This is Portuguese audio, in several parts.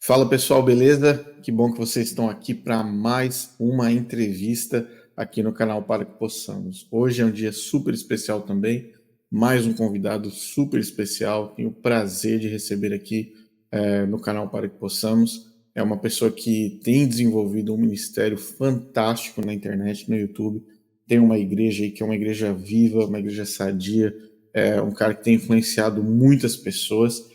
Fala pessoal, beleza? Que bom que vocês estão aqui para mais uma entrevista aqui no canal Para que Possamos. Hoje é um dia super especial também, mais um convidado super especial. Tenho o prazer de receber aqui no canal Para que Possamos. É uma pessoa que tem desenvolvido um ministério fantástico na internet, no YouTube. Tem uma igreja aí que é uma igreja viva, uma igreja sadia. É um cara que tem influenciado muitas pessoas.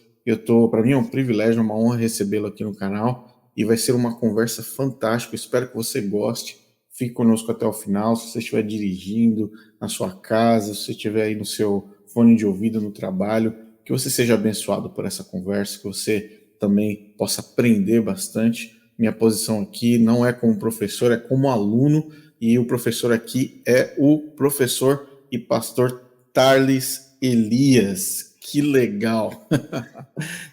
Para mim é um privilégio, uma honra recebê-lo aqui no canal e vai ser uma conversa fantástica. Espero que você goste. Fique conosco até o final. Se você estiver dirigindo na sua casa, se você estiver aí no seu fone de ouvido no trabalho, que você seja abençoado por essa conversa, que você também possa aprender bastante. Minha posição aqui não é como professor, é como aluno, e o professor aqui é o professor e pastor Tarles Elias. Que legal!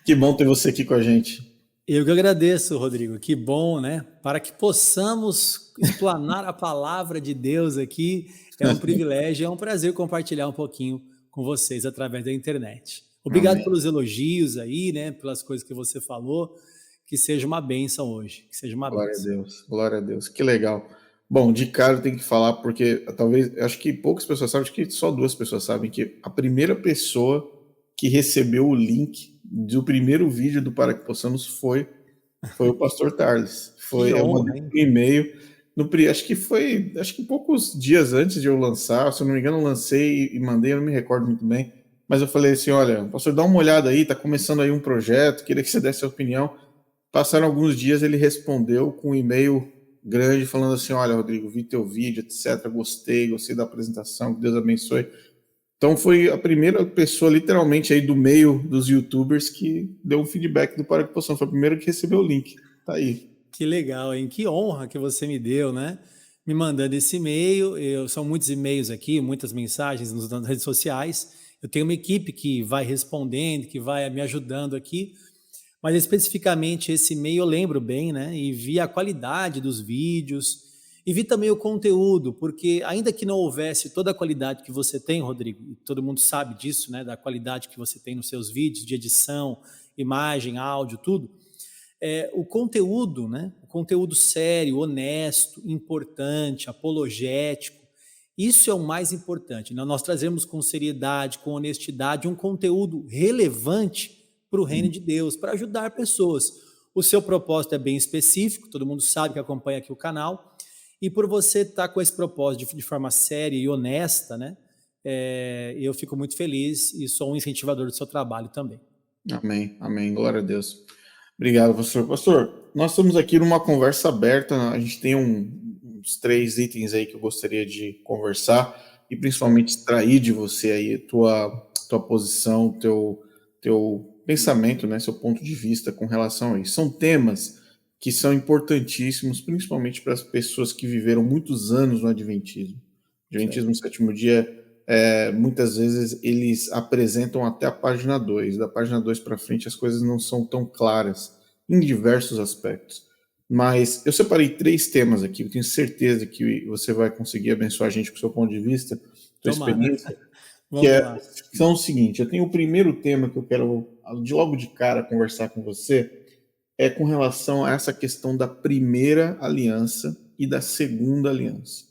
Que bom ter você aqui com a gente. Eu que agradeço, Rodrigo. Que bom, né? Para que possamos explanar a palavra de Deus aqui, é um privilégio, é um prazer compartilhar um pouquinho com vocês através da internet. Obrigado Amém. pelos elogios aí, né? Pelas coisas que você falou. Que seja uma bênção hoje, que seja uma Glória a bênção. Deus, glória a Deus. Que legal. Bom, de cara eu tenho que falar, porque talvez, acho que poucas pessoas sabem, acho que só duas pessoas sabem que a primeira pessoa que recebeu o link do primeiro vídeo do Para que Possamos foi o pastor Tarles. Que Eu mandei honra, hein? um e-mail, acho que poucos dias antes de eu lançar, se eu não me engano, eu lancei e mandei, eu não me recordo muito bem, mas eu falei assim, olha, pastor, dá uma olhada aí, tá começando aí um projeto, queria que você desse a opinião. Passaram alguns dias, ele respondeu com um e-mail grande falando assim, olha, Rodrigo, vi teu vídeo, etc, gostei da apresentação, que Deus abençoe. Então foi a primeira pessoa, literalmente, aí do meio dos YouTubers que deu um feedback do Para que Possamos. Foi o primeiro que recebeu o link. Tá aí. Que legal, hein? Que honra que você me deu, né? Me mandando esse e-mail. São muitos e-mails aqui, muitas mensagens nas redes sociais. Eu tenho uma equipe que vai respondendo, que vai me ajudando aqui. Mas especificamente esse e-mail eu lembro bem, né? E vi a qualidade dos vídeos e vi também o conteúdo, porque ainda que não houvesse toda a qualidade que você tem, Rodrigo, e todo mundo sabe disso, né? Da qualidade que você tem nos seus vídeos de edição, imagem, áudio, tudo. O conteúdo, né? O conteúdo sério, honesto, importante, apologético, isso é o mais importante. Né? Nós trazemos com seriedade, com honestidade, um conteúdo relevante para o reino de Deus, para ajudar pessoas. O seu propósito é bem específico, todo mundo sabe que acompanha aqui o canal, e por você estar com esse propósito de forma séria e honesta, né? Eu fico muito feliz e sou um incentivador do seu trabalho também. Amém, amém. Glória a Deus. Obrigado, pastor. Pastor, nós estamos aqui numa conversa aberta. A gente tem uns três itens aí que eu gostaria de conversar e principalmente Certo. extrair de você aí tua posição, teu pensamento, né, seu ponto de vista com relação a isso. São temas que são importantíssimos, principalmente para as pessoas que viveram muitos anos no Adventismo. Certo. Adventismo Sétimo Dia, muitas vezes eles apresentam até a página 2. Da página 2 para frente as coisas não são tão claras em diversos aspectos. Mas eu separei três temas aqui, eu tenho certeza que você vai conseguir abençoar a gente com o seu ponto de vista, sua Tomara. experiência, que Vamos lá. são o seguinte, eu tenho o primeiro tema que eu quero, de logo de cara, conversar com você, é com relação a essa questão da primeira aliança e da segunda aliança.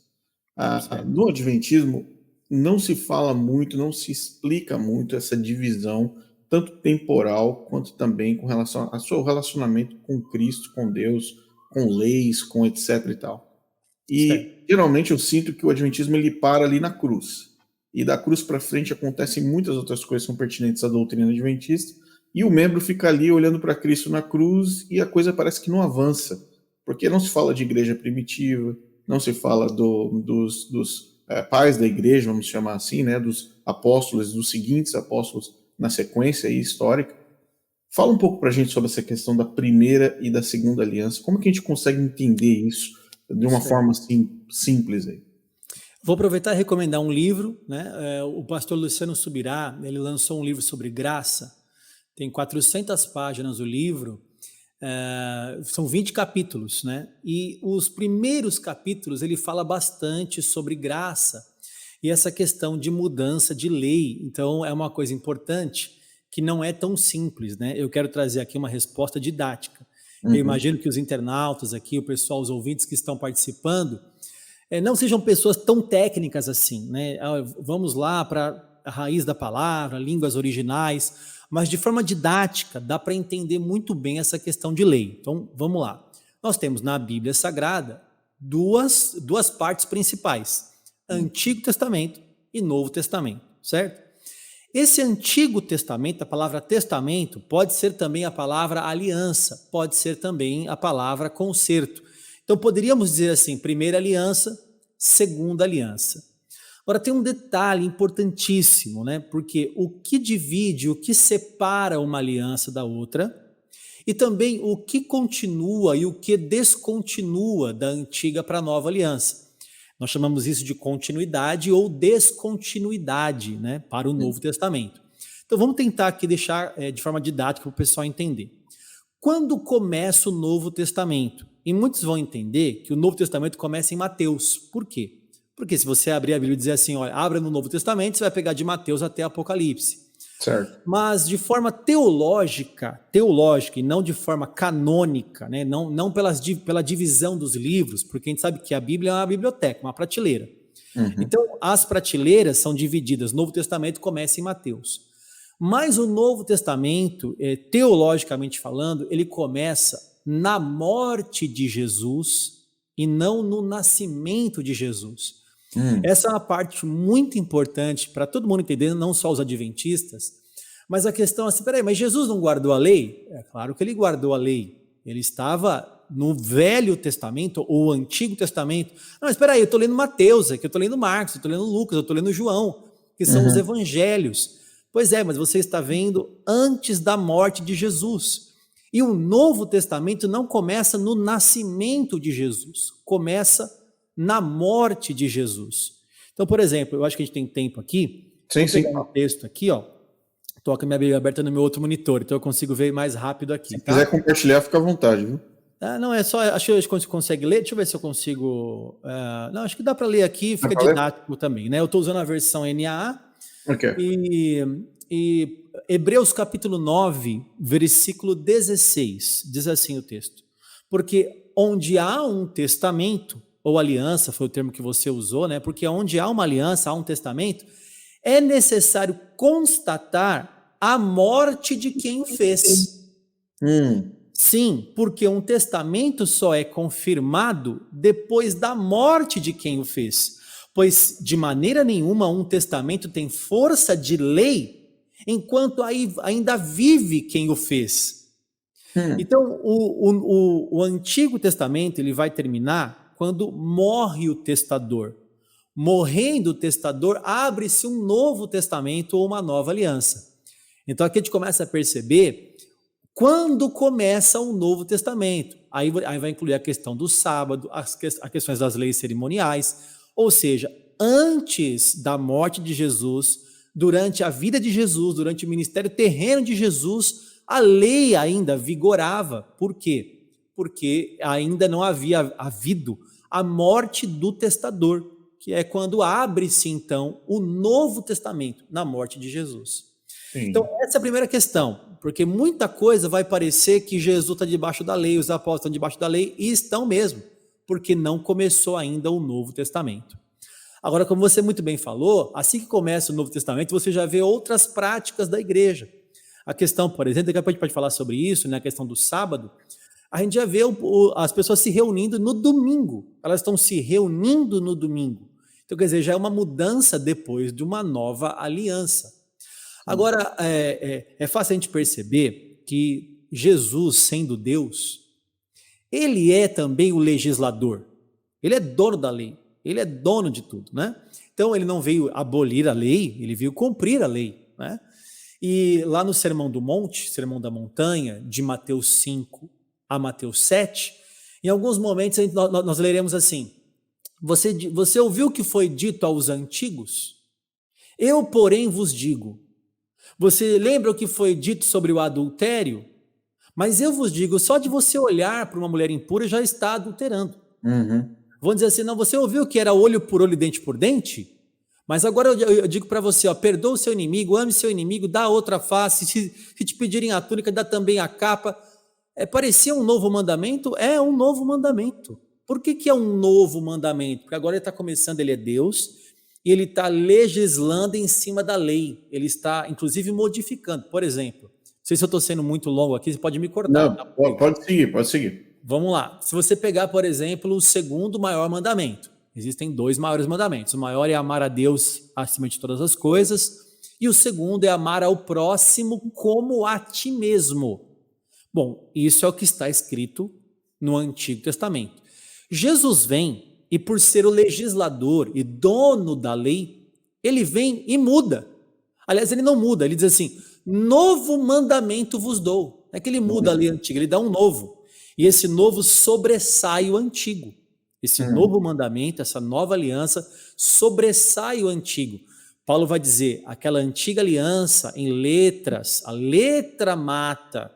Certo. No Adventismo, não se fala muito, não se explica muito essa divisão, tanto temporal quanto também com relação ao seu relacionamento com Cristo, com Deus, com leis, com etc e tal. Certo. E geralmente eu sinto que o Adventismo ele para ali na cruz. E da cruz para frente acontecem muitas outras coisas que são pertinentes à doutrina adventista, e o membro fica ali olhando para Cristo na cruz e a coisa parece que não avança, porque não se fala de igreja primitiva, não se fala dos pais da igreja, vamos chamar assim, né, dos apóstolos, dos seguintes apóstolos na sequência aí, histórica. Fala um pouco para a gente sobre essa questão da primeira e da segunda aliança. Como que a gente consegue entender isso de uma Certo. forma assim simples aí? Vou aproveitar e recomendar um livro, né? O pastor Luciano Subirá, ele lançou um livro sobre graça, tem 400 páginas o livro, são 20 capítulos, né? E os primeiros capítulos ele fala bastante sobre graça e essa questão de mudança de lei. Então é uma coisa importante que não é tão simples, né? Eu quero trazer aqui uma resposta didática. Eu imagino que os internautas aqui, o pessoal, os ouvintes que estão participando, não sejam pessoas tão técnicas assim, né? Vamos lá para a raiz da palavra, línguas originais, mas de forma didática, dá para entender muito bem essa questão de lei. Então, vamos lá. Nós temos na Bíblia Sagrada duas partes principais: Antigo Testamento e Novo Testamento, certo? Esse Antigo Testamento, a palavra testamento, pode ser também a palavra aliança, pode ser também a palavra concerto. Então poderíamos dizer assim, primeira aliança, segunda aliança. Agora tem um detalhe importantíssimo, né? Porque o que divide, o que separa uma aliança da outra, e também o que continua e o que descontinua da antiga para a nova aliança. Nós chamamos isso de continuidade ou descontinuidade, né, para o Novo Testamento. Então vamos tentar aqui deixar de forma didática para o pessoal entender. Quando começa o Novo Testamento? E muitos vão entender que o Novo Testamento começa em Mateus. Por quê? Porque se você abrir a Bíblia e dizer assim, olha, abra no Novo Testamento, você vai pegar de Mateus até Apocalipse. Certo. Mas de forma teológica e não de forma canônica, né? Não pela divisão dos livros, porque a gente sabe que a Bíblia é uma biblioteca, uma prateleira. Então, as prateleiras são divididas. O Novo Testamento começa em Mateus. Mas o Novo Testamento, teologicamente falando, ele começa na morte de Jesus e não no nascimento de Jesus. Essa é uma parte muito importante para todo mundo entender, não só os adventistas, mas a questão é assim, peraí, mas Jesus não guardou a lei? É claro que ele guardou a lei. Ele estava no Velho Testamento ou Antigo Testamento. Não, mas espera aí, eu estou lendo Mateus, aqui eu estou lendo Marcos, eu estou lendo Lucas, eu estou lendo João, que são os evangelhos. Pois é, mas você está vendo antes da morte de Jesus. E o Novo Testamento não começa no nascimento de Jesus, começa na morte de Jesus. Então, por exemplo, eu acho que a gente tem tempo aqui. Sim, sim. Vou pegar um texto aqui, ó. Estou com a minha Bíblia aberta no meu outro monitor, então eu consigo ver mais rápido aqui. Se quiser compartilhar, fica à vontade, viu? Não, é só, acho que a gente consegue ler. Deixa eu ver se eu consigo. Não, acho que dá para ler aqui, fica didático também, né? Eu estou usando a versão NAA. Ok. E Hebreus capítulo 9, versículo 16, diz assim o texto: porque onde há um testamento, ou aliança, foi o termo que você usou, né? Porque onde há uma aliança, há um testamento, é necessário constatar a morte de quem o fez. Sim, porque um testamento só é confirmado depois da morte de quem o fez. Pois, de maneira nenhuma, um testamento tem força de lei enquanto ainda vive quem o fez. Então, o Antigo Testamento ele vai terminar quando morre o testador. Morrendo o testador, abre-se um novo testamento ou uma nova aliança. Então, aqui a gente começa a perceber quando começa o Novo Testamento. Aí vai incluir a questão do sábado, as questões das leis cerimoniais, ou seja, antes da morte de Jesus, durante a vida de Jesus, durante o ministério terreno de Jesus, a lei ainda vigorava. Por quê? Porque ainda não havia havido a morte do testador, que é quando abre-se, então, o Novo Testamento, na morte de Jesus. Sim. Então, essa é a primeira questão, porque muita coisa vai parecer que Jesus está debaixo da lei, os apóstolos estão debaixo da lei, e estão mesmo, porque não começou ainda o Novo Testamento. Agora, como você muito bem falou, assim que começa o Novo Testamento, você já vê outras práticas da igreja. A questão, por exemplo, daqui a pouco a gente pode falar sobre isso, né, a questão do sábado, a gente já vê as pessoas se reunindo no domingo, elas estão se reunindo no domingo. Então, quer dizer, já é uma mudança depois de uma nova aliança. Agora, é fácil a gente perceber que Jesus, sendo Deus, ele é também o legislador, ele é dono da lei, ele é dono de tudo, né? Então, ele não veio abolir a lei, ele veio cumprir a lei, né? E lá no Sermão do Monte, Sermão da Montanha, de Mateus 5 a Mateus 7, em alguns momentos nós leremos assim: você ouviu o que foi dito aos antigos? Eu, porém, vos digo. Você lembra o que foi dito sobre o adultério? Mas eu vos digo, só de você olhar para uma mulher impura já está adulterando. Vão dizer assim, não, você ouviu que era olho por olho, dente por dente? Mas agora eu digo para você, ó, perdoa o seu inimigo, ame seu inimigo, dá outra face, se te pedirem a túnica, dá também a capa. parecia um novo mandamento? É um novo mandamento. Por que é um novo mandamento? Porque agora ele está começando, ele é Deus, e ele está legislando em cima da lei. Ele está, inclusive, modificando. Por exemplo, não sei se eu estou sendo muito longo aqui, você pode me cortar, Não, tá? pode seguir, pode seguir. Vamos lá. Se você pegar, por exemplo, o segundo maior mandamento, existem dois maiores mandamentos. O maior é amar a Deus acima de todas as coisas, e o segundo é amar ao próximo como a ti mesmo. Bom, isso é o que está escrito no Antigo Testamento. Jesus vem e, por ser o legislador e dono da lei, ele vem e muda. Aliás, ele não muda, ele diz assim: novo mandamento vos dou. Não é que ele muda a lei antiga, ele dá um novo. E esse novo sobressai o antigo. Esse novo mandamento, essa nova aliança, sobressai o antigo. Paulo vai dizer: aquela antiga aliança em letras, a letra mata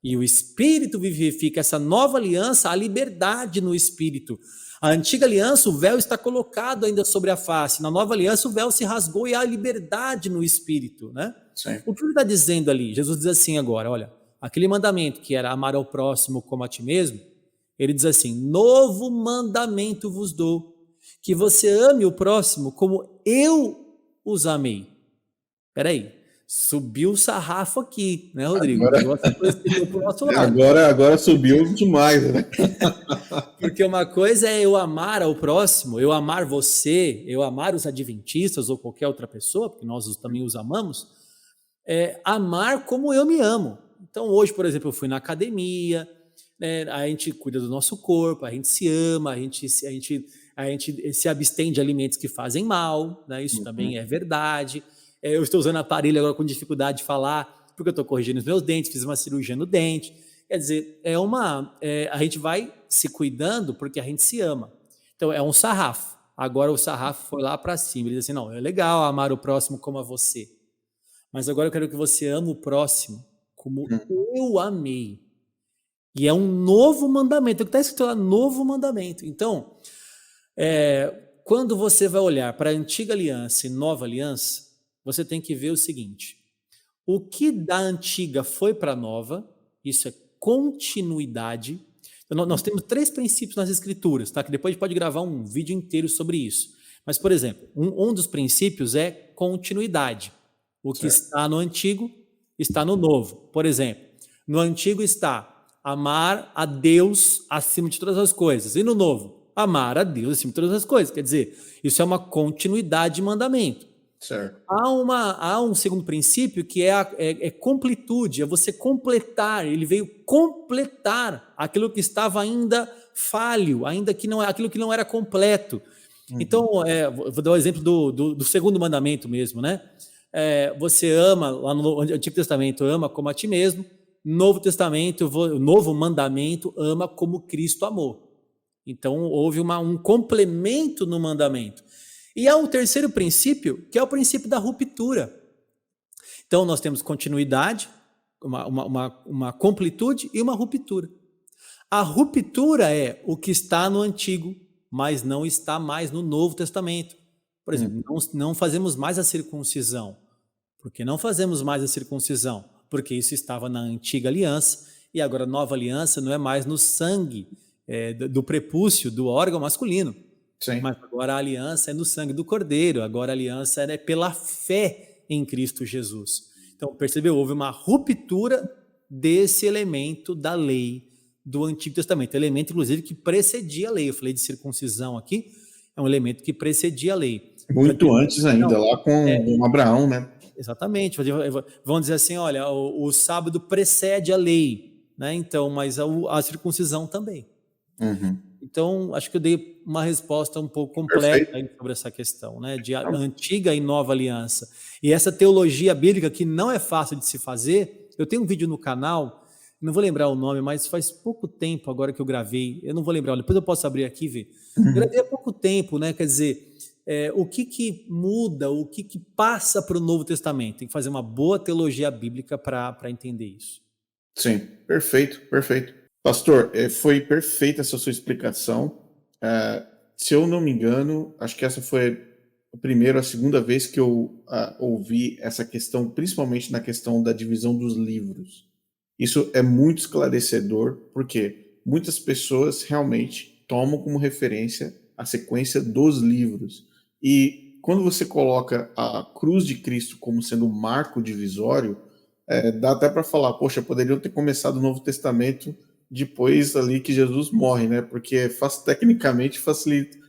e o Espírito vivifica. Essa nova aliança, a liberdade no Espírito. A antiga aliança, o véu está colocado ainda sobre a face. Na nova aliança, o véu se rasgou e há liberdade no Espírito, né? Sim. O que ele está dizendo ali? Jesus diz assim agora, olha, aquele mandamento que era amar ao próximo como a ti mesmo, ele diz assim: novo mandamento vos dou, que você ame o próximo como eu os amei. Peraí, subiu o sarrafo aqui, né, Rodrigo? Agora subiu demais, né? Porque uma coisa é eu amar ao próximo, eu amar você, eu amar os adventistas ou qualquer outra pessoa, porque nós também os amamos, amar como eu me amo. Então hoje, por exemplo, eu fui na academia, né, a gente cuida do nosso corpo, a gente se ama, a gente se abstém de alimentos que fazem mal, né, isso também é verdade. Eu estou usando aparelho agora com dificuldade de falar, porque eu estou corrigindo os meus dentes, fiz uma cirurgia no dente. Quer dizer, a gente vai se cuidando porque a gente se ama. Então é um sarrafo. Agora o sarrafo foi lá para cima. Ele diz assim: não, é legal amar o próximo como a você, mas agora eu quero que você ame o próximo como eu amei. E é um novo mandamento. O que está escrito lá, novo mandamento. Então, quando você vai olhar para a antiga aliança e nova aliança, você tem que ver o seguinte: o que da antiga foi para a nova, isso é continuidade. Então, nós temos 3 princípios nas escrituras, tá? Que depois a gente pode gravar um vídeo inteiro sobre isso. Mas, por exemplo, um dos princípios é continuidade. O que está no antigo está no novo. Por exemplo, no antigo está amar a Deus acima de todas as coisas. E no novo, amar a Deus acima de todas as coisas. Quer dizer, isso é uma continuidade de mandamento. Certo. Há um segundo princípio que é completude, é você completar. Ele veio completar aquilo que estava ainda falho, ainda que não, aquilo que não era completo. Então, vou dar o exemplo do segundo mandamento mesmo, né? Você ama, lá no Antigo Testamento, ama como a ti mesmo. Novo Testamento, o novo mandamento, ama como Cristo amou. Então, houve um complemento no mandamento. E há um terceiro princípio, que é o princípio da ruptura. Então, nós temos continuidade, uma completude e uma ruptura. A ruptura é o que está no Antigo, mas não está mais no Novo Testamento. Por exemplo, não fazemos mais a circuncisão. Por que não fazemos mais a circuncisão? Porque isso estava na antiga aliança, e agora a nova aliança não é mais no sangue do prepúcio, do órgão masculino. Sim. Mas agora a aliança é no sangue do Cordeiro, agora a aliança é pela fé em Cristo Jesus. Então, percebeu? Houve uma ruptura desse elemento da lei do Antigo Testamento, elemento, inclusive, que precedia a lei. Eu falei de circuncisão aqui, é um elemento que precedia a lei. Muito antes ainda, lá com Abraão, né? Exatamente. Vão dizer assim, olha, o sábado precede a lei, né? Então, mas a circuncisão também. Então, acho que eu dei uma resposta um pouco completa sobre essa questão, né? De antiga e nova aliança. E essa teologia bíblica que não é fácil de se fazer, eu tenho um vídeo no canal, não vou lembrar o nome, mas faz pouco tempo agora que eu gravei, eu não vou lembrar, depois eu posso abrir aqui e ver. Eu gravei há pouco tempo, né? Quer dizer, o que muda, o que passa para o Novo Testamento? Tem que fazer uma boa teologia bíblica para entender isso. Sim, perfeito, perfeito. Pastor, foi perfeita essa sua explicação. Se eu não me engano, acho que essa foi a segunda vez que eu ouvi essa questão, principalmente na questão da divisão dos livros. Isso é muito esclarecedor, porque muitas pessoas realmente tomam como referência a sequência dos livros. E quando você coloca a cruz de Cristo como sendo um marco divisório, dá até para falar, poxa, poderiam ter começado o Novo Testamento depois ali que Jesus morre, né? Porque tecnicamente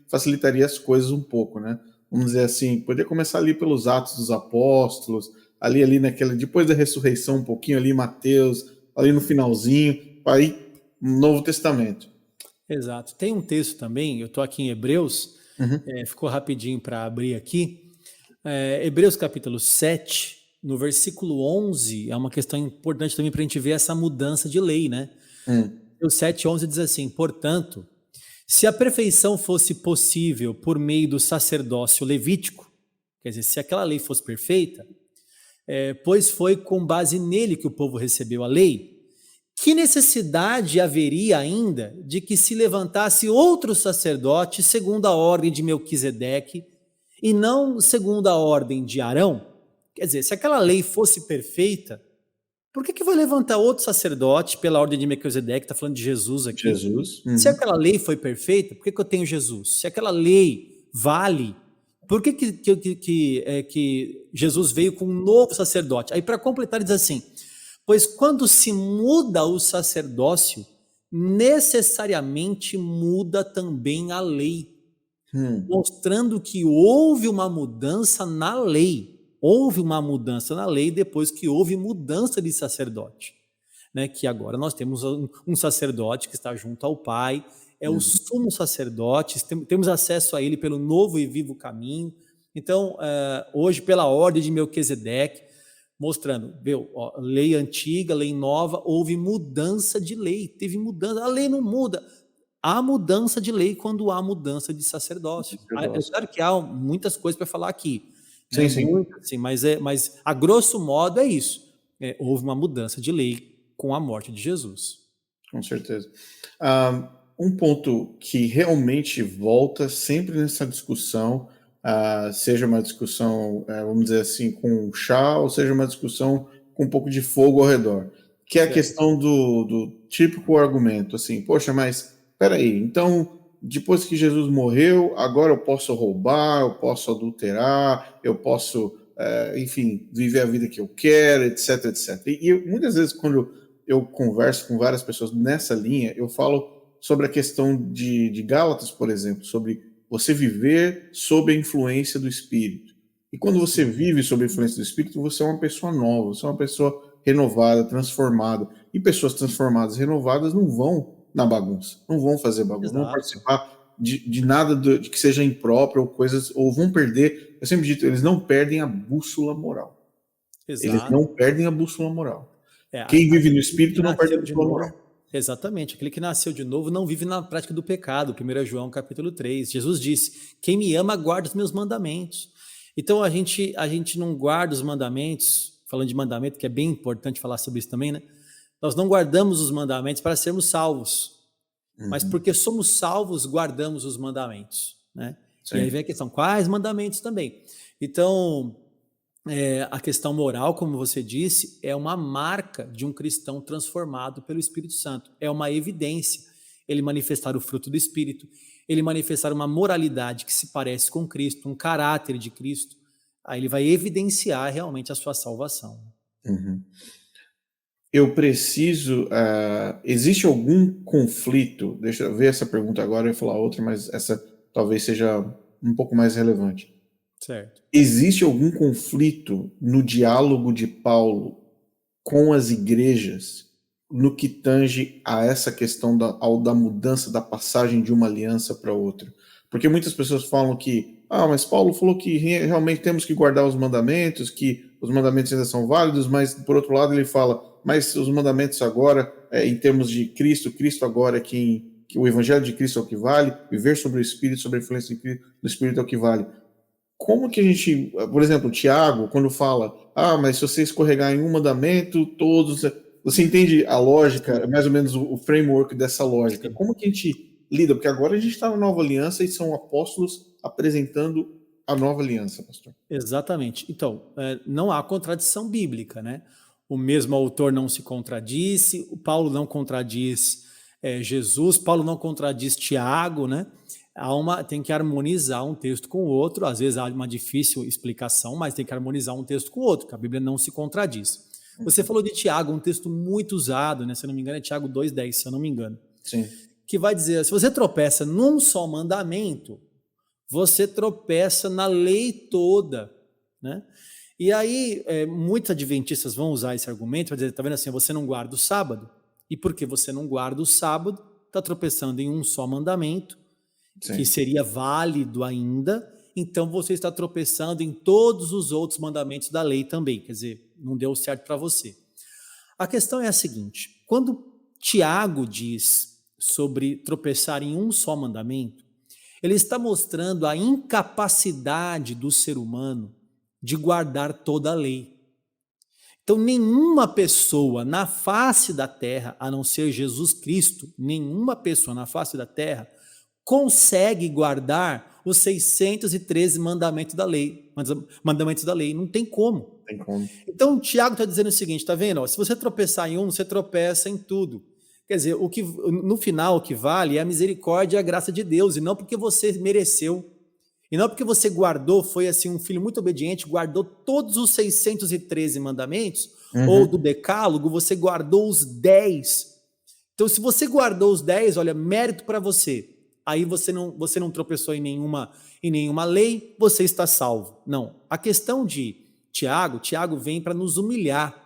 facilitaria as coisas um pouco, né? Vamos dizer assim, poderia começar ali pelos Atos dos Apóstolos, ali naquela, depois da ressurreição, um pouquinho ali, Mateus, ali no finalzinho, aí Novo Testamento. Exato. Tem um texto também, eu estou aqui em Hebreus, Uhum. ficou rapidinho para abrir aqui. Hebreus capítulo 7, no versículo 11, é uma questão importante também para a gente ver essa mudança de lei, né? O 7:11 diz assim: portanto, se a perfeição fosse possível por meio do sacerdócio levítico, quer dizer, se aquela lei fosse perfeita, pois foi com base nele que o povo recebeu a lei, que necessidade haveria ainda de que se levantasse outro sacerdote segundo a ordem de Melquisedeque e não segundo a ordem de Arão? Quer dizer, se aquela lei fosse perfeita, por que vai levantar outro sacerdote pela ordem de Melquisedeque? Está falando de Jesus aqui. Jesus. Se Uhum. aquela lei foi perfeita, por que eu tenho Jesus? Se aquela lei vale, por que Jesus veio com um novo sacerdote? Aí, para completar, ele diz assim: pois quando se muda o sacerdócio, necessariamente muda também a lei, mostrando que houve uma mudança na lei. Houve uma mudança na lei depois que houve mudança de sacerdote. Né, que agora nós temos um sacerdote que está junto ao Pai, é o Uhum. sumo sacerdote, temos acesso a ele pelo novo e vivo caminho. Então, hoje, pela ordem de Melquisedeque, mostrando, lei antiga, lei nova, houve mudança de lei, teve mudança, a lei não muda. Há mudança de lei quando há mudança de sacerdócio. É Sacerdócio. claro que há muitas coisas para falar aqui, né? Sim, sim, Muito, assim, mas a grosso modo é isso. Houve uma mudança de lei com a morte de Jesus. com certeza. Um ponto que realmente volta sempre nessa discussão, seja uma discussão, vamos dizer assim, com chá, ou seja uma discussão com um pouco de fogo ao redor, que é a Certo. questão do típico argumento, assim, poxa, mas peraí, então, depois que Jesus morreu, agora eu posso roubar, eu posso adulterar, eu posso, enfim, viver a vida que eu quero, etc, etc. E muitas vezes, quando eu converso com várias pessoas nessa linha, eu falo sobre a questão de Gálatas, por exemplo, sobre você viver sob a influência do Espírito. E quando você Sim. vive sob a influência do Espírito, você é uma pessoa nova, você é uma pessoa renovada, transformada. E pessoas transformadas, renovadas, não vão na bagunça, não vão fazer bagunça, não vão Exato. participar de nada de que seja impróprio ou coisas, ou vão perder. Eu sempre digo, eles não perdem a bússola moral. Eles Exato. não perdem a bússola moral. Quem vive no Aquele que Espírito não perde a nasceu de bússola novo, moral. exatamente, aquele que nasceu de novo não vive na prática do pecado, 1 João capítulo 3. Jesus disse: quem me ama guarda os meus mandamentos. Então a gente não guarda os mandamentos, falando de mandamento, que é bem importante falar sobre isso também, né? Nós não guardamos os mandamentos para sermos salvos, mas Uhum. porque somos salvos, guardamos os mandamentos, né? E aí Sim. vem a questão, quais mandamentos também? Então, a questão moral, como você disse, é uma marca de um cristão transformado pelo Espírito Santo. É uma evidência. Ele manifestar o fruto do Espírito, ele manifestar uma moralidade que se parece com Cristo, um caráter de Cristo. Aí ele vai evidenciar realmente a sua salvação. Uhum. Eu preciso. Existe algum conflito? Deixa eu ver essa pergunta agora, eu ia falar outra, mas essa talvez seja um pouco mais relevante. Certo. Existe algum conflito no diálogo de Paulo com as igrejas no que tange a essa questão da mudança, da passagem de uma aliança para outra? Porque muitas pessoas falam que, mas Paulo falou que realmente temos que guardar os mandamentos, que os mandamentos ainda são válidos, mas por outro lado ele fala, mas os mandamentos agora, em termos de Cristo, Cristo agora é que o evangelho de Cristo é o que vale, viver sobre o Espírito, sobre a influência do Espírito é o que vale. Como que a gente, por exemplo, o Tiago, quando fala, mas se você escorregar em um mandamento, todos. Você entende a lógica, Sim, mais ou menos o framework dessa lógica? sim. Como que a gente lida? Porque agora a gente está na nova aliança e são apóstolos apresentando a nova aliança, pastor. Exatamente. Então, não há contradição bíblica, né? o mesmo autor não se contradisse, o Paulo não contradiz Jesus, Paulo não contradiz Tiago, né? Tem que harmonizar um texto com o outro, às vezes há uma difícil explicação, mas tem que harmonizar um texto com o outro, que a Bíblia não se contradiz. Você falou de Tiago, um texto muito usado, né? Se eu não me engano é Tiago 2,10, se eu não me engano. Sim. Que vai dizer, se você tropeça num só mandamento, você tropeça na lei toda, né? E aí, muitos adventistas vão usar esse argumento, vai dizer, tá vendo assim, você não guarda o sábado, e porque você não guarda o sábado, está tropeçando em um só mandamento, Sim. que seria válido ainda, então você está tropeçando em todos os outros mandamentos da lei também, quer dizer, não deu certo para você. A questão é a seguinte, quando Tiago diz sobre tropeçar em um só mandamento, ele está mostrando a incapacidade do ser humano de guardar toda a lei. Então, nenhuma pessoa na face da terra, a não ser Jesus Cristo, nenhuma pessoa na face da terra consegue guardar os 613 mandamentos da lei. Mandamentos da lei, não tem como. Tem como. Então, o Tiago está dizendo o seguinte, tá vendo? Se você tropeçar em um, você tropeça em tudo. Quer dizer, no final o que vale é a misericórdia e a graça de Deus, e não porque você mereceu. E não porque você guardou, foi assim um filho muito obediente, guardou todos os 613 mandamentos, ou do decálogo, você guardou os 10. Então, se você guardou os 10, olha, mérito para você. Aí você não tropeçou em nenhuma lei, você está salvo. Não. A questão de Tiago vem para nos humilhar.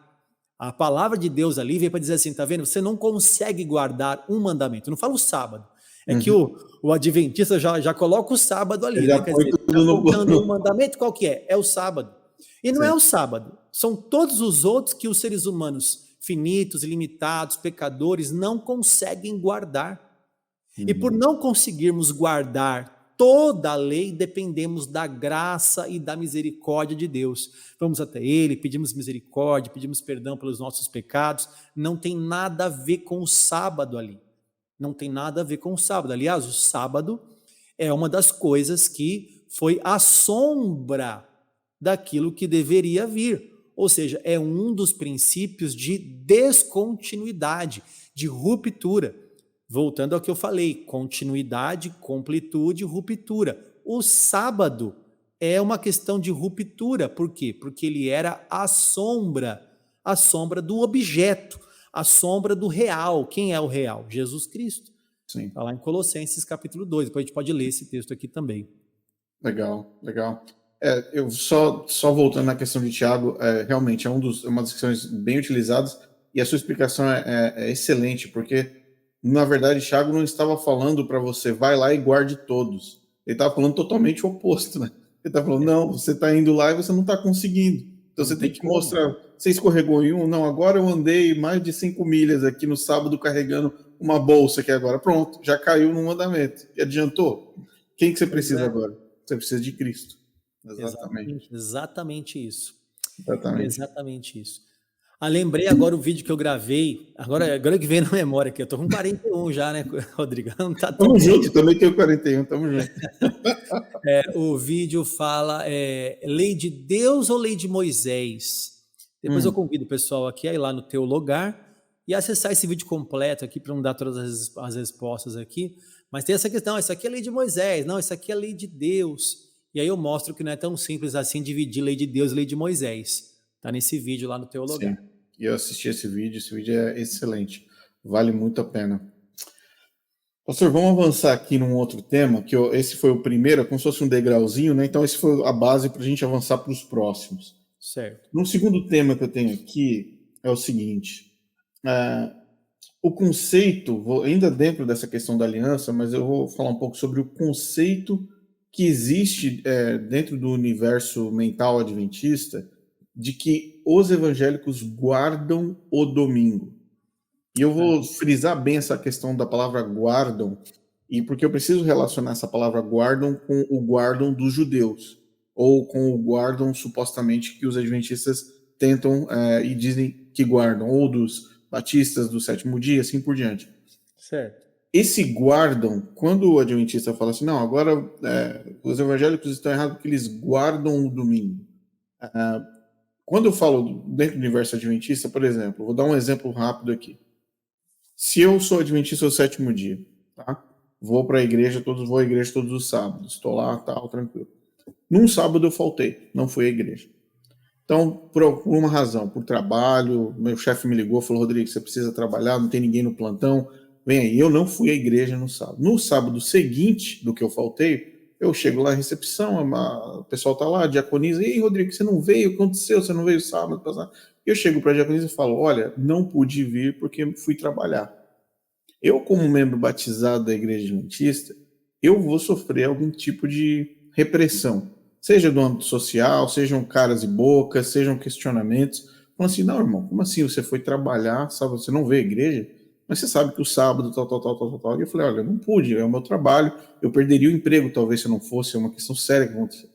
A palavra de Deus ali vem para dizer assim, tá vendo? Você não consegue guardar um mandamento. Não fala o sábado. É que o adventista já coloca o sábado ali, né? Quer dizer, tá faltando um mandamento, qual que é? É o sábado. E não é o sábado. São todos os outros que os seres humanos finitos, limitados, pecadores, não conseguem guardar. E por não conseguirmos guardar toda a lei, dependemos da graça e da misericórdia de Deus. Vamos até Ele, pedimos misericórdia, pedimos perdão pelos nossos pecados. Não tem nada a ver com o sábado ali. Não tem nada a ver com o sábado. Aliás, o sábado é uma das coisas que foi a sombra daquilo que deveria vir. Ou seja, é um dos princípios de descontinuidade, de ruptura. Voltando ao que eu falei, continuidade, completude, ruptura. O sábado é uma questão de ruptura. Por quê? Porque ele era a sombra do objeto, a sombra do real. Quem é o real? Jesus Cristo. Sim. Está lá em Colossenses capítulo 2. Depois a gente pode ler esse texto aqui também. Legal. Eu só voltando na questão de Tiago, realmente é uma das questões bem utilizadas, e a sua explicação é excelente, porque na verdade Tiago não estava falando para você, vai lá e guarde todos. Ele estava falando totalmente o oposto, né? Ele estava falando, não, você está indo lá e você não está conseguindo. Então você tem que mostrar, você escorregou em um, não, agora eu andei mais de 5 milhas aqui no sábado carregando uma bolsa aqui agora. Pronto, já caiu no mandamento. E adiantou? Quem que você precisa agora? Você precisa de Cristo. Exatamente isso. Exatamente isso. Lembrei agora o vídeo que eu gravei, agora que vem na memória aqui, eu tô com 41 já, né, Rodrigo? Não tá tão tamo junto, também tenho 41, tamo junto. O vídeo fala lei de Deus ou lei de Moisés? Depois eu convido o pessoal aqui a ir lá no teu lugar e acessar esse vídeo completo aqui para não dar todas as respostas aqui, mas tem essa questão, isso aqui é lei de Moisés, não, isso aqui é lei de Deus. E aí eu mostro que não é tão simples assim dividir lei de Deus e lei de Moisés. Tá nesse vídeo lá no teu lugar. Sim, e eu assisti esse vídeo é excelente, vale muito a pena. Pastor, vamos avançar aqui num outro tema, que esse foi o primeiro, como se fosse um degrauzinho, né? Então esse foi a base para a gente avançar para os próximos. Certo. No segundo tema que eu tenho aqui é o seguinte, o conceito, ainda dentro dessa questão da aliança, mas eu vou falar um pouco sobre o conceito que existe dentro do universo mental adventista, de que os evangélicos guardam o domingo. E eu vou frisar bem essa questão da palavra guardam, e porque eu preciso relacionar essa palavra guardam com o guardam dos judeus, ou com o guardam supostamente que os adventistas tentam e dizem que guardam, ou dos batistas do sétimo dia, assim por diante. Certo. Esse guardam, quando o adventista fala assim, não, agora os evangélicos estão errados porque eles guardam o domingo. quando eu falo dentro do universo adventista, por exemplo, vou dar um exemplo rápido aqui. Se eu sou adventista do sétimo dia, tá? Vou à igreja todos os sábados, estou lá, tal, tranquilo. Num sábado eu faltei, não fui à igreja. Então, por uma razão, por trabalho, meu chefe me ligou, falou, Rodrigo, você precisa trabalhar, não tem ninguém no plantão, vem aí. Eu não fui à igreja no sábado. No sábado seguinte do que eu faltei, eu chego lá na recepção, o pessoal tá lá, diaconisa, e aí, Rodrigo, você não veio? O que aconteceu? Você não veio sábado passado? Eu chego para a diaconisa e falo, olha, não pude vir porque fui trabalhar. Eu, como membro batizado da igreja adventista, eu vou sofrer algum tipo de repressão, seja do âmbito social, sejam caras e bocas, sejam questionamentos. Falando assim, não, irmão, como assim você foi trabalhar, sabe, você não veio à igreja? Mas você sabe que o sábado, tal. E eu falei, olha, eu não pude, é o meu trabalho, eu perderia o emprego talvez se eu não fosse, é uma questão séria que aconteceu.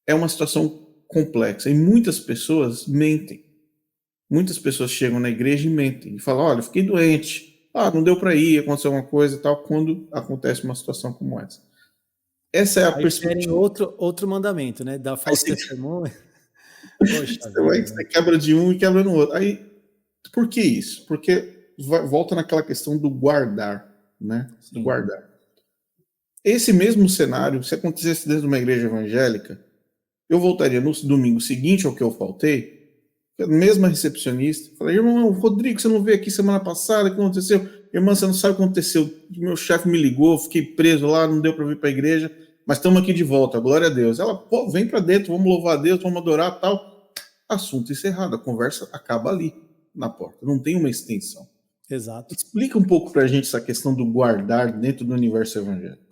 É uma situação complexa e muitas pessoas mentem. Muitas pessoas chegam na igreja e mentem e falam, olha, eu fiquei doente, não deu para ir, aconteceu alguma coisa e tal, quando acontece uma situação como essa. Essa é a Aí querem perspectiva. outro mandamento, né? Dar falso testemunho. Poxa vida, Você né? quebra de um e quebra no outro. Aí, por que isso? Porque volta naquela questão do guardar, né? Do Sim. guardar. Esse mesmo cenário, se acontecesse dentro de uma igreja evangélica, eu voltaria no domingo seguinte ao que eu faltei, a mesma recepcionista, falei, irmão, Rodrigo, você não veio aqui semana passada, o que aconteceu? Irmã, você não sabe o que aconteceu, meu chefe me ligou, fiquei preso lá, não deu para vir para a igreja, mas estamos aqui de volta, glória a Deus. Ela, pô, vem para dentro, vamos louvar a Deus, vamos adorar, tal. Assunto encerrado, a conversa acaba ali, na porta, não tem uma extensão. Exato. Explica um pouco para a gente essa questão do guardar dentro do universo evangélico.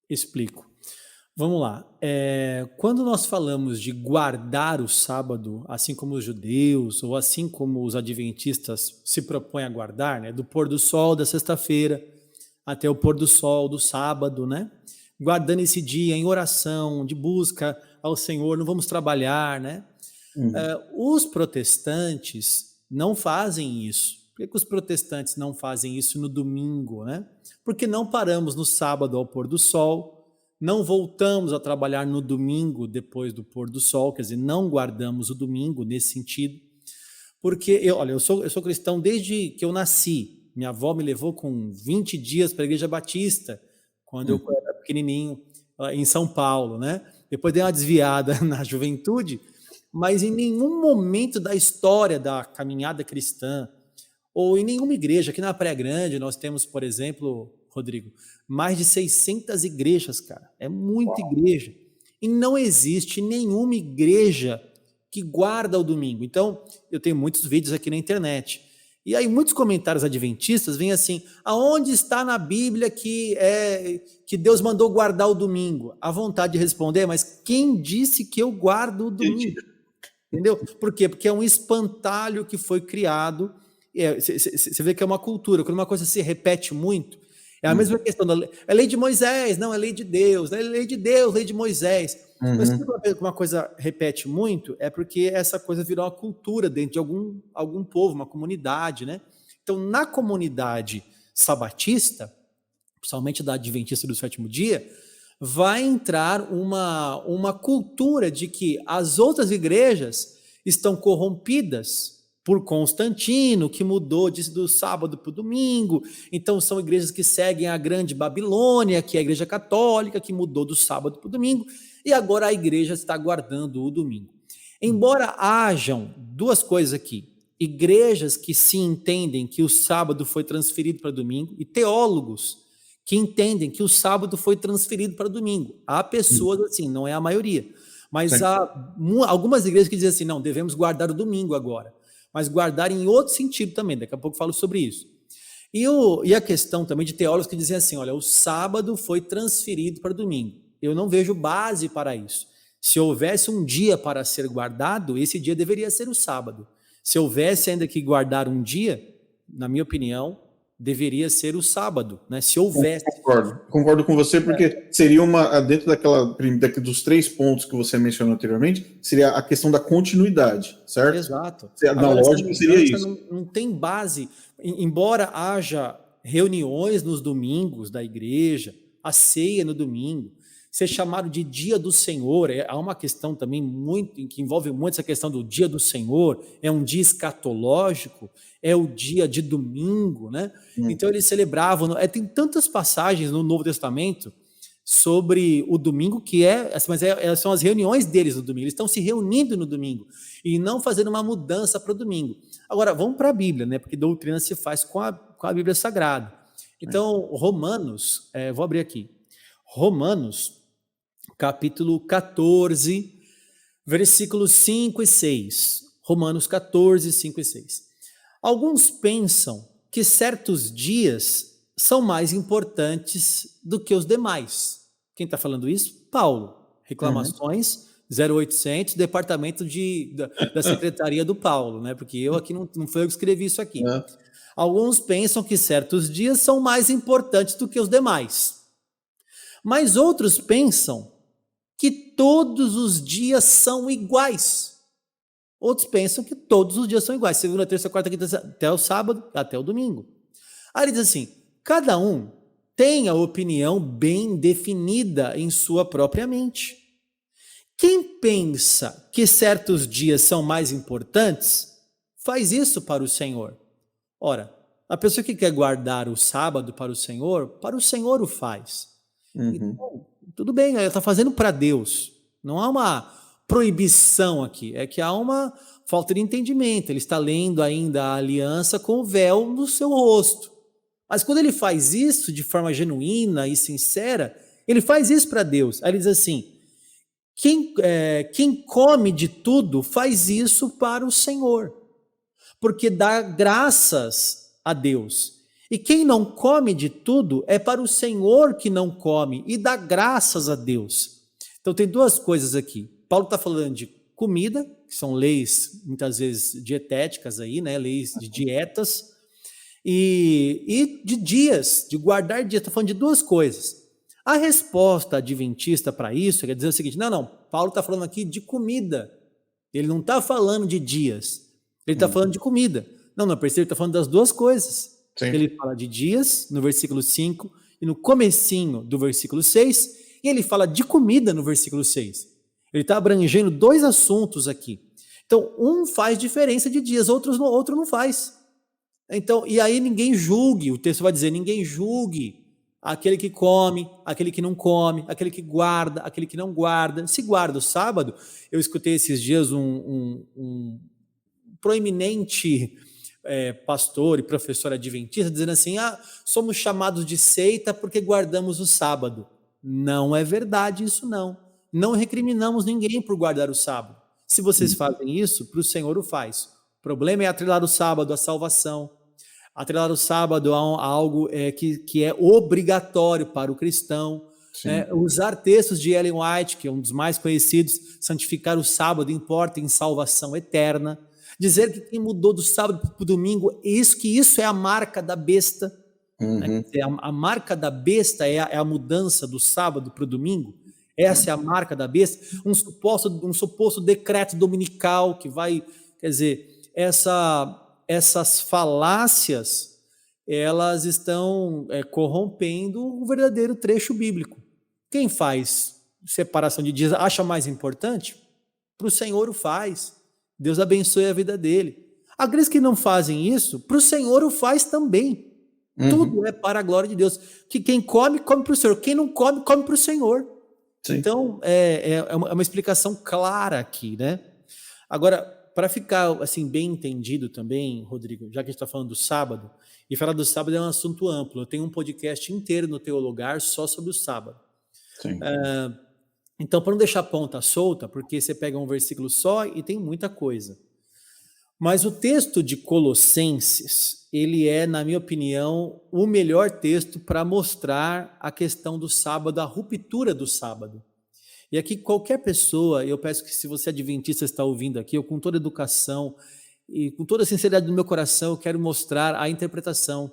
Explico. Vamos lá. Quando nós falamos de guardar o sábado, assim como os judeus, ou assim como os adventistas se propõem a guardar, né, do pôr do sol da sexta-feira até o pôr do sol do sábado, né, guardando esse dia em oração, de busca ao Senhor, não vamos trabalhar, né? Os protestantes não fazem isso. Por que os protestantes não fazem isso no domingo, né? Porque não paramos no sábado ao pôr do sol, não voltamos a trabalhar no domingo depois do pôr do sol, quer dizer, não guardamos o domingo nesse sentido. Porque, eu sou cristão desde que eu nasci. Minha avó me levou com 20 dias para a Igreja Batista, quando eu era pequenininho, em São Paulo, né? Depois dei uma desviada na juventude, mas em nenhum momento da história da caminhada cristã, ou em nenhuma igreja, aqui na Praia Grande nós temos, por exemplo, Rodrigo, mais de 600 igrejas, cara, é muita igreja, e não existe nenhuma igreja que guarda o domingo. Então, eu tenho muitos vídeos aqui na internet, e aí muitos comentários adventistas vêm assim, aonde está na Bíblia que Deus mandou guardar o domingo? A vontade de responder, mas quem disse que eu guardo o domingo? Entendeu? Por quê? Porque é um espantalho que foi criado. Você vê que é uma cultura. Quando uma coisa se repete muito, é a mesma questão da lei. É lei de Moisés, não, é lei de Deus. É lei de Deus, lei de Moisés. Mas quando uma coisa repete muito, é porque essa coisa virou uma cultura dentro de algum povo, uma comunidade, né? Então, na comunidade sabatista, principalmente da Adventista do Sétimo Dia, vai entrar uma cultura de que as outras igrejas estão corrompidas por Constantino, que mudou do sábado para o domingo. Então são igrejas que seguem a grande Babilônia, que é a igreja católica, que mudou do sábado para o domingo, e agora a igreja está guardando o domingo. Embora hajam duas coisas aqui, igrejas que se entendem que o sábado foi transferido para domingo, e teólogos que entendem que o sábado foi transferido para domingo. Há pessoas assim, não é a maioria, mas há algumas igrejas que dizem assim, não, devemos guardar o domingo agora, mas guardar em outro sentido também, daqui a pouco eu falo sobre isso. E a questão também de teólogos que dizem assim, olha, o sábado foi transferido para domingo. Eu não vejo base para isso. Se houvesse um dia para ser guardado, esse dia deveria ser o sábado. Se houvesse ainda que guardar um dia, na minha opinião, deveria ser o sábado, né? Se houvesse. Concordo com você, porque seria dentro dos 3 pontos que você mencionou anteriormente, seria a questão da continuidade, certo? Exato. Na lógica seria isso. Não tem base, embora haja reuniões nos domingos da igreja, a ceia no domingo, ser chamado de dia do Senhor, há uma questão também que envolve muito essa questão do dia do Senhor, é um dia escatológico, é o dia de domingo, né? Então eles celebravam, tem tantas passagens no Novo Testamento sobre o domingo mas são as reuniões deles no domingo, eles estão se reunindo no domingo e não fazendo uma mudança para o domingo. Agora, vamos para a Bíblia, né? Porque doutrina se faz com a Bíblia Sagrada. Então, Romanos, vou abrir aqui, Romanos, capítulo 14, versículos 5 e 6. Romanos 14, 5 e 6. Alguns pensam que certos dias são mais importantes do que os demais. Quem está falando isso? Paulo. Reclamações, 0800, departamento da secretaria do Paulo, né? Porque eu aqui não foi eu que escrevi isso aqui. Alguns pensam que certos dias são mais importantes do que os demais. Mas outros pensam que todos os dias são iguais. Outros pensam que todos os dias são iguais. Segunda, terça, quarta, quinta, até o sábado, até o domingo. Aí ele diz assim, cada um tem a opinião bem definida em sua própria mente. Quem pensa que certos dias são mais importantes, faz isso para o Senhor. Ora, a pessoa que quer guardar o sábado para o Senhor o faz. Então, tudo bem, ela está fazendo para Deus. Não há uma proibição aqui, é que há uma falta de entendimento. Ele está lendo ainda a aliança com o véu no seu rosto. Mas quando ele faz isso de forma genuína e sincera, ele faz isso para Deus. Aí ele diz assim, quem come de tudo faz isso para o Senhor, porque dá graças a Deus. E quem não come de tudo é para o Senhor que não come e dá graças a Deus. Então tem duas coisas aqui. Paulo está falando de comida, que são leis muitas vezes dietéticas aí, né? Leis de dietas, e de dias, de guardar dias. Está falando de duas coisas. A resposta adventista para isso quer dizer o seguinte, não, Paulo está falando aqui de comida. Ele não está falando de dias. Ele está falando de comida. Não, percebe, ele está falando das duas coisas. Sim. Ele fala de dias, no versículo 5, e no comecinho do versículo 6, e ele fala de comida no versículo 6. Ele está abrangendo dois assuntos aqui. Então, um faz diferença de dias, outro não faz. Então, e aí ninguém julgue, o texto vai dizer, ninguém julgue aquele que come, aquele que não come, aquele que guarda, aquele que não guarda. Se guarda o sábado, eu escutei esses dias um proeminente pastor e professor adventista dizendo assim, somos chamados de seita porque guardamos o sábado. Não é verdade isso não. Não recriminamos ninguém por guardar o sábado. Se vocês fazem isso, para o Senhor o faz. O problema é atrelar o sábado à salvação, atrelar o sábado a algo que é obrigatório para o cristão, usar textos de Ellen White, que é um dos mais conhecidos, santificar o sábado importa em salvação eterna, dizer que quem mudou do sábado para o domingo, isso é a marca da besta, né? A marca da besta é a mudança do sábado para o domingo, essa é a marca da besta, um suposto decreto dominical que vai, quer dizer, essas falácias, elas estão corrompendo o verdadeiro trecho bíblico. Quem faz separação de dias acha mais importante? Para o Senhor o faz. Deus abençoe a vida dele. Aqueles que não fazem isso, para o Senhor o faz também. Tudo é para a glória de Deus. Que quem come, come para o Senhor. Quem não come, come para o Senhor. Sim. Então, é uma explicação clara aqui, né? Agora, para ficar assim bem entendido também, Rodrigo, já que a gente está falando do sábado, e falar do sábado é um assunto amplo. Eu tenho um podcast inteiro no Teologar só sobre o sábado. Sim. Então, para não deixar a ponta solta, porque você pega um versículo só e tem muita coisa. Mas o texto de Colossenses, ele é, na minha opinião, o melhor texto para mostrar a questão do sábado, a ruptura do sábado. E aqui qualquer pessoa, eu peço que se você adventista está ouvindo aqui, eu com toda educação e com toda a sinceridade do meu coração, eu quero mostrar a interpretação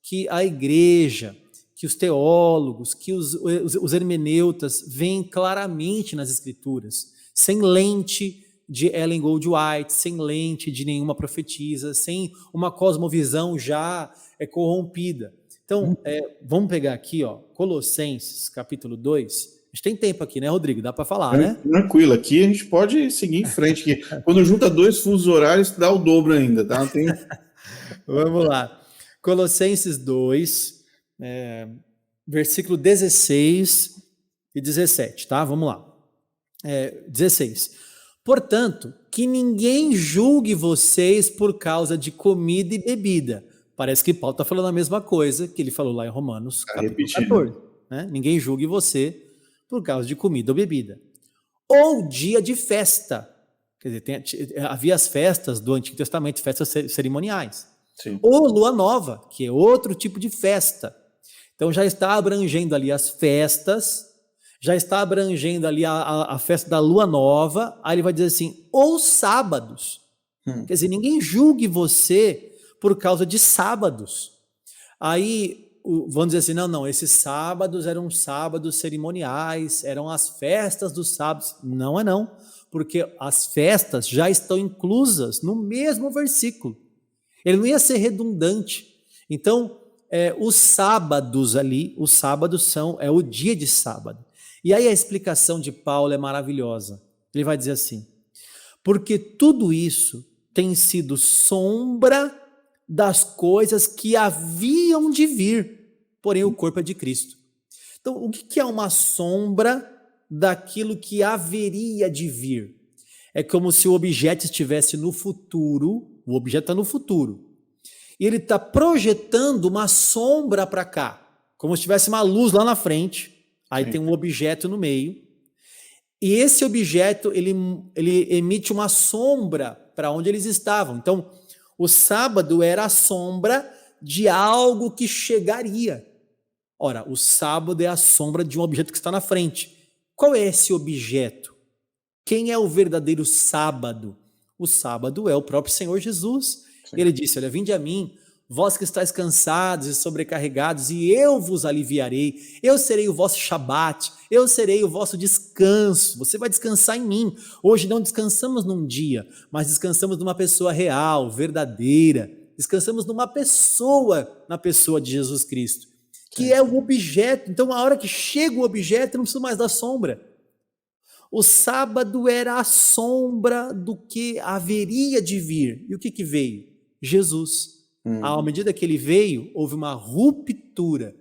que a igreja, que os teólogos, que os hermeneutas veem claramente nas escrituras, sem lente de Ellen Gold White, sem lente de nenhuma profetisa, sem uma cosmovisão já corrompida. Então, vamos pegar aqui, Colossenses, capítulo 2, gente tem tempo aqui, né, Rodrigo? Dá para falar, né? Tranquilo, aqui a gente pode seguir em frente. Que quando junta 2 fusos horários, dá o dobro ainda, tá? Vamos lá. Colossenses 2, versículo 16 e 17, tá? Vamos lá. 16. Portanto, que ninguém julgue vocês por causa de comida e bebida. Parece que Paulo está falando a mesma coisa que ele falou lá em Romanos, capítulo 14. Né? Ninguém julgue você por causa de comida ou bebida. Ou dia de festa. Quer dizer, havia as festas do Antigo Testamento, festas cerimoniais. Sim. Ou lua nova, que é outro tipo de festa. Então já está abrangendo ali as festas, já está abrangendo ali a festa da lua nova. Aí ele vai dizer assim, ou sábados. Quer dizer, ninguém julgue você por causa de sábados. Aí vamos dizer assim, não, esses sábados eram sábados cerimoniais, eram as festas dos sábados. Não é não, porque as festas já estão inclusas no mesmo versículo. Ele não ia ser redundante. Então, os sábados ali, os sábados é o dia de sábado. E aí a explicação de Paulo é maravilhosa. Ele vai dizer assim, porque tudo isso tem sido sombra das coisas que haviam de vir, porém o corpo é de Cristo. Então, o que é uma sombra daquilo que haveria de vir? É como se o objeto estivesse no futuro, o objeto está no futuro, e ele está projetando uma sombra para cá, como se tivesse uma luz lá na frente, aí Sim. Tem um objeto no meio, e esse objeto ele emite uma sombra para onde eles estavam. Então, o sábado era a sombra de algo que chegaria. Ora, o sábado é a sombra de um objeto que está na frente. Qual é esse objeto? Quem é o verdadeiro sábado? O sábado é o próprio Senhor Jesus. Sim. Ele disse, olha, vinde a mim, vós que estáis cansados e sobrecarregados, e eu vos aliviarei. Eu serei o vosso Shabat, eu serei o vosso descanso. Você vai descansar em mim. Hoje não descansamos num dia, mas descansamos numa pessoa real, verdadeira. Descansamos numa pessoa, na pessoa de Jesus Cristo, que é o objeto. Então, a hora que chega o objeto, eu não preciso mais da sombra. O sábado era a sombra do que haveria de vir. E o que veio? Jesus. À medida que ele veio, houve uma ruptura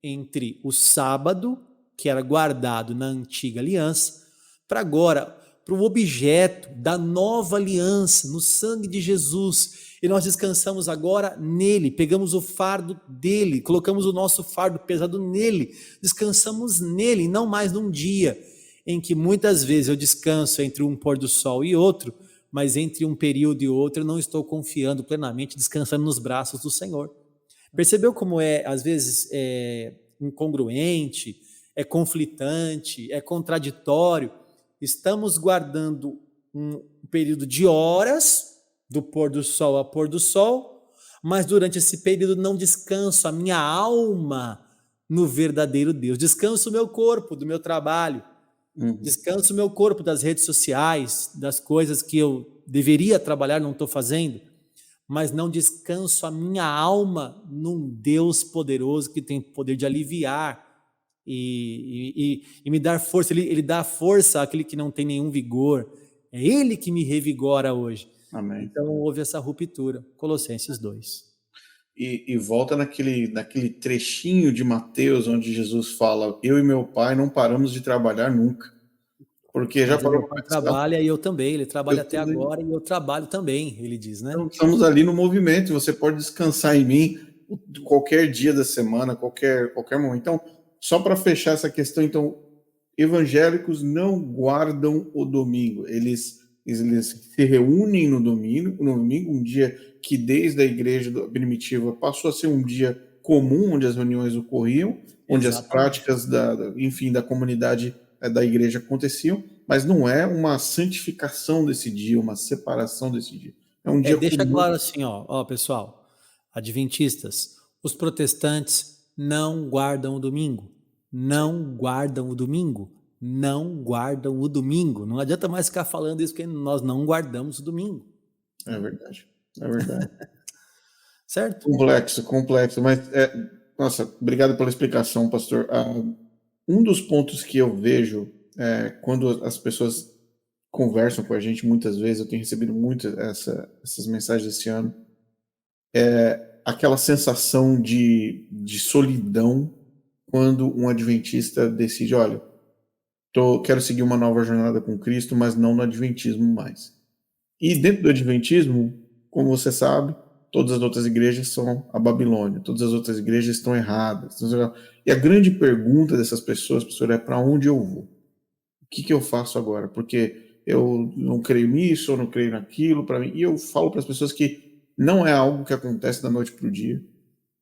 entre o sábado, que era guardado na antiga aliança, para agora, para o objeto da nova aliança, no sangue de Jesus. E nós descansamos agora nele, pegamos o fardo dele, colocamos o nosso fardo pesado nele, descansamos nele, não mais num dia em que muitas vezes eu descanso entre um pôr do sol e outro, mas entre um período e outro eu não estou confiando plenamente, descansando nos braços do Senhor. Percebeu como às vezes, incongruente, é conflitante, é contraditório? Estamos guardando um período de horas, do pôr do sol a pôr do sol, mas durante esse período não descanso a minha alma no verdadeiro Deus. Descanso o meu corpo do meu trabalho, descanso o meu corpo das redes sociais, das coisas que eu deveria trabalhar, não estou fazendo, mas não descanso a minha alma num Deus poderoso que tem poder de aliviar e me dar força. Ele dá força àquele que não tem nenhum vigor. É Ele que me revigora hoje. Amém. Então houve essa ruptura. Colossenses 2. E volta naquele trechinho de Mateus onde Jesus fala, eu e meu pai não paramos de trabalhar nunca. Porque já parou para trabalha e eu também, ele trabalha até agora e eu trabalho também, ele diz, né? Então, estamos ali no movimento, você pode descansar em mim qualquer dia da semana, qualquer momento. Então, só para fechar essa questão, então, evangélicos não guardam o domingo, eles se reúnem no domingo, um dia que desde a igreja primitiva passou a ser um dia comum, onde as reuniões ocorriam, onde Exatamente. As práticas da comunidade da igreja aconteciam, mas não é uma santificação desse dia, uma separação desse dia. É um dia deixa comum. Claro assim, ó, pessoal, adventistas, os protestantes não guardam o domingo, não guardam o domingo, não guardam o domingo. Não adianta mais ficar falando isso, porque nós não guardamos o domingo. É verdade. Certo? Complexo, mas nossa, obrigado pela explicação, pastor. Um dos pontos que eu vejo quando as pessoas conversam com a gente, muitas vezes, eu tenho recebido muitas essas mensagens esse ano, aquela sensação de solidão quando um adventista decide, olha, quero seguir uma nova jornada com Cristo, mas não no adventismo mais. E dentro do adventismo, como você sabe, todas as outras igrejas são a Babilônia, todas as outras igrejas estão erradas. E a grande pergunta dessas pessoas, pastor, é para onde eu vou? O que eu faço agora? Porque eu não creio nisso, eu não creio naquilo, para mim. E eu falo para as pessoas que não é algo que acontece da noite para o dia.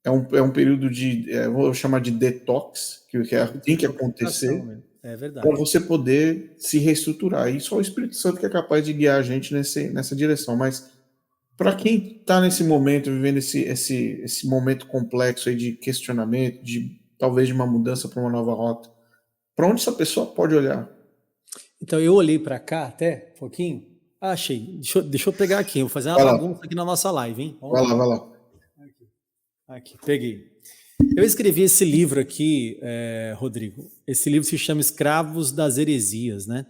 É um período de, vou chamar de detox, que tem que acontecer para você poder se reestruturar. E só o Espírito Santo que é capaz de guiar a gente nessa direção. Mas para quem está nesse momento, vivendo esse momento complexo aí de questionamento, talvez de uma mudança para uma nova rota, para onde essa pessoa pode olhar? Então, eu olhei para cá até um pouquinho. Achei. Deixa eu pegar aqui. Eu vou fazer uma bagunça aqui na nossa live, hein? Vai lá. Aqui, peguei. Eu escrevi esse livro aqui, Rodrigo. Esse livro se chama Escravos das Heresias, né?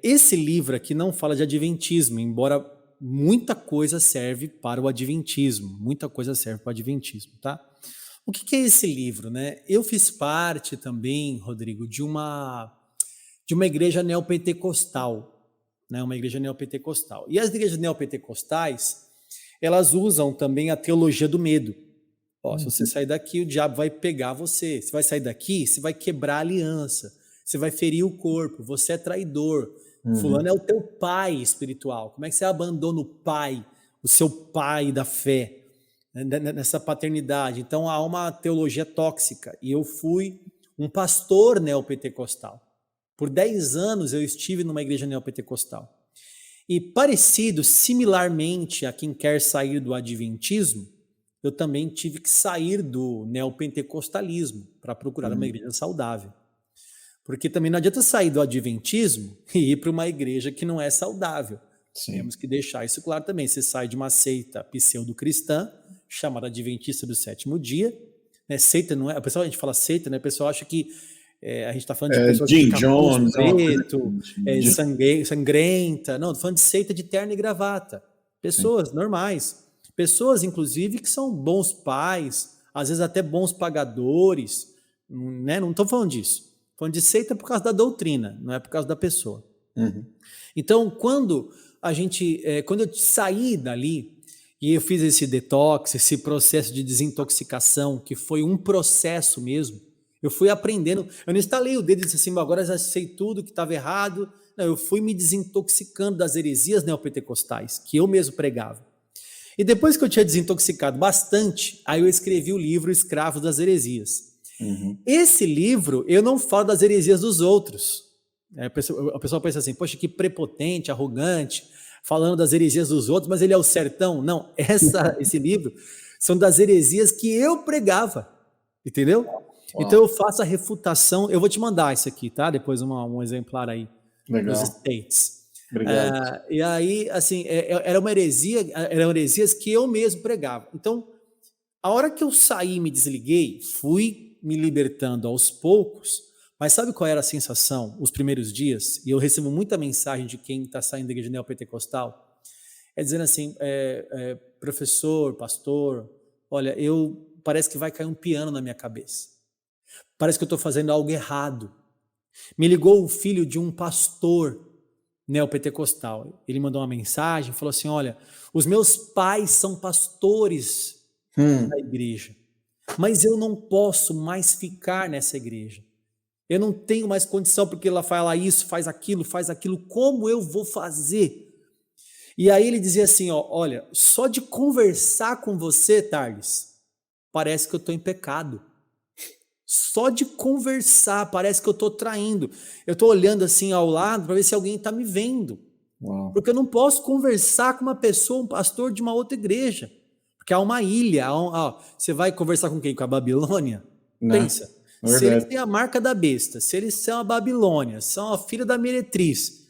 Esse livro aqui não fala de adventismo, embora muita coisa serve para o adventismo. Muita coisa serve para o adventismo, tá? O que é esse livro, né? Eu fiz parte também, Rodrigo, de uma igreja neopentecostal, né? Uma igreja neopentecostal. E as igrejas neopentecostais, elas usam também a teologia do medo. Se você sair daqui, o diabo vai pegar você. Você vai sair daqui, você vai quebrar a aliança. Você vai ferir o corpo. Você é traidor. Fulano é o teu pai espiritual. Como é que você abandona o pai, o seu pai da fé, nessa paternidade? Então, há uma teologia tóxica. E eu fui um pastor neopentecostal. Por 10 anos eu estive numa igreja neopentecostal. E similarmente a quem quer sair do adventismo, eu também tive que sair do neopentecostalismo para procurar uma igreja saudável. Porque também não adianta sair do adventismo e ir para uma igreja que não é saudável. Sim. Temos que deixar isso claro também. Você sai de uma seita pseudo-cristã, chamada Adventista do Sétimo Dia. Né? Seita não é... A gente fala seita, né? O pessoal acha que a gente está falando de pessoas Jim Jones, preto, sangrenta. Não, estou falando de seita de terno e gravata. Pessoas normais. Pessoas, inclusive, que são bons pais, às vezes até bons pagadores. Né? Não estou falando disso. Estou falando de seita por causa da doutrina, não é por causa da pessoa. Então, quando eu saí dali e eu fiz esse detox, esse processo de desintoxicação, que foi um processo mesmo, eu fui aprendendo, eu não estalei o dedo e disse assim, agora já sei tudo que estava errado. Não, eu fui me desintoxicando das heresias neopentecostais, que eu mesmo pregava. E depois que eu tinha desintoxicado bastante, aí eu escrevi o livro Escravos das Heresias. Esse livro, eu não falo das heresias dos outros. A pessoa pensa assim, poxa, que prepotente, arrogante, falando das heresias dos outros, mas ele é o certão. Não, esse livro são das heresias que eu pregava, entendeu? Então eu faço a refutação, eu vou te mandar isso aqui, tá? Depois um exemplar aí. Legal. Dos States. Obrigado. E aí, assim, eram heresias que eu mesmo pregava. Então, a hora que eu saí e me desliguei, fui me libertando aos poucos, mas sabe qual era a sensação os primeiros dias? E eu recebo muita mensagem de quem está saindo da igreja neopentecostal, dizendo assim, professor, pastor, olha, parece que vai cair um piano na minha cabeça. Parece que eu estou fazendo algo errado. Me ligou o filho de um pastor neopentecostal. Ele mandou uma mensagem, falou assim, olha, os meus pais são pastores da igreja, mas eu não posso mais ficar nessa igreja. Eu não tenho mais condição, porque ela fala isso, faz aquilo, como eu vou fazer? E aí ele dizia assim, olha, só de conversar com você, Tarles, parece que eu estou em pecado. Só de conversar, parece que eu estou traindo. Eu estou olhando assim ao lado para ver se alguém está me vendo. Porque eu não posso conversar com uma pessoa, um pastor de uma outra igreja. Porque há uma ilha. Você vai conversar com quem? Com a Babilônia? Não, pensa. Se eles têm a marca da besta, se eles são a Babilônia, são a filha da meretriz,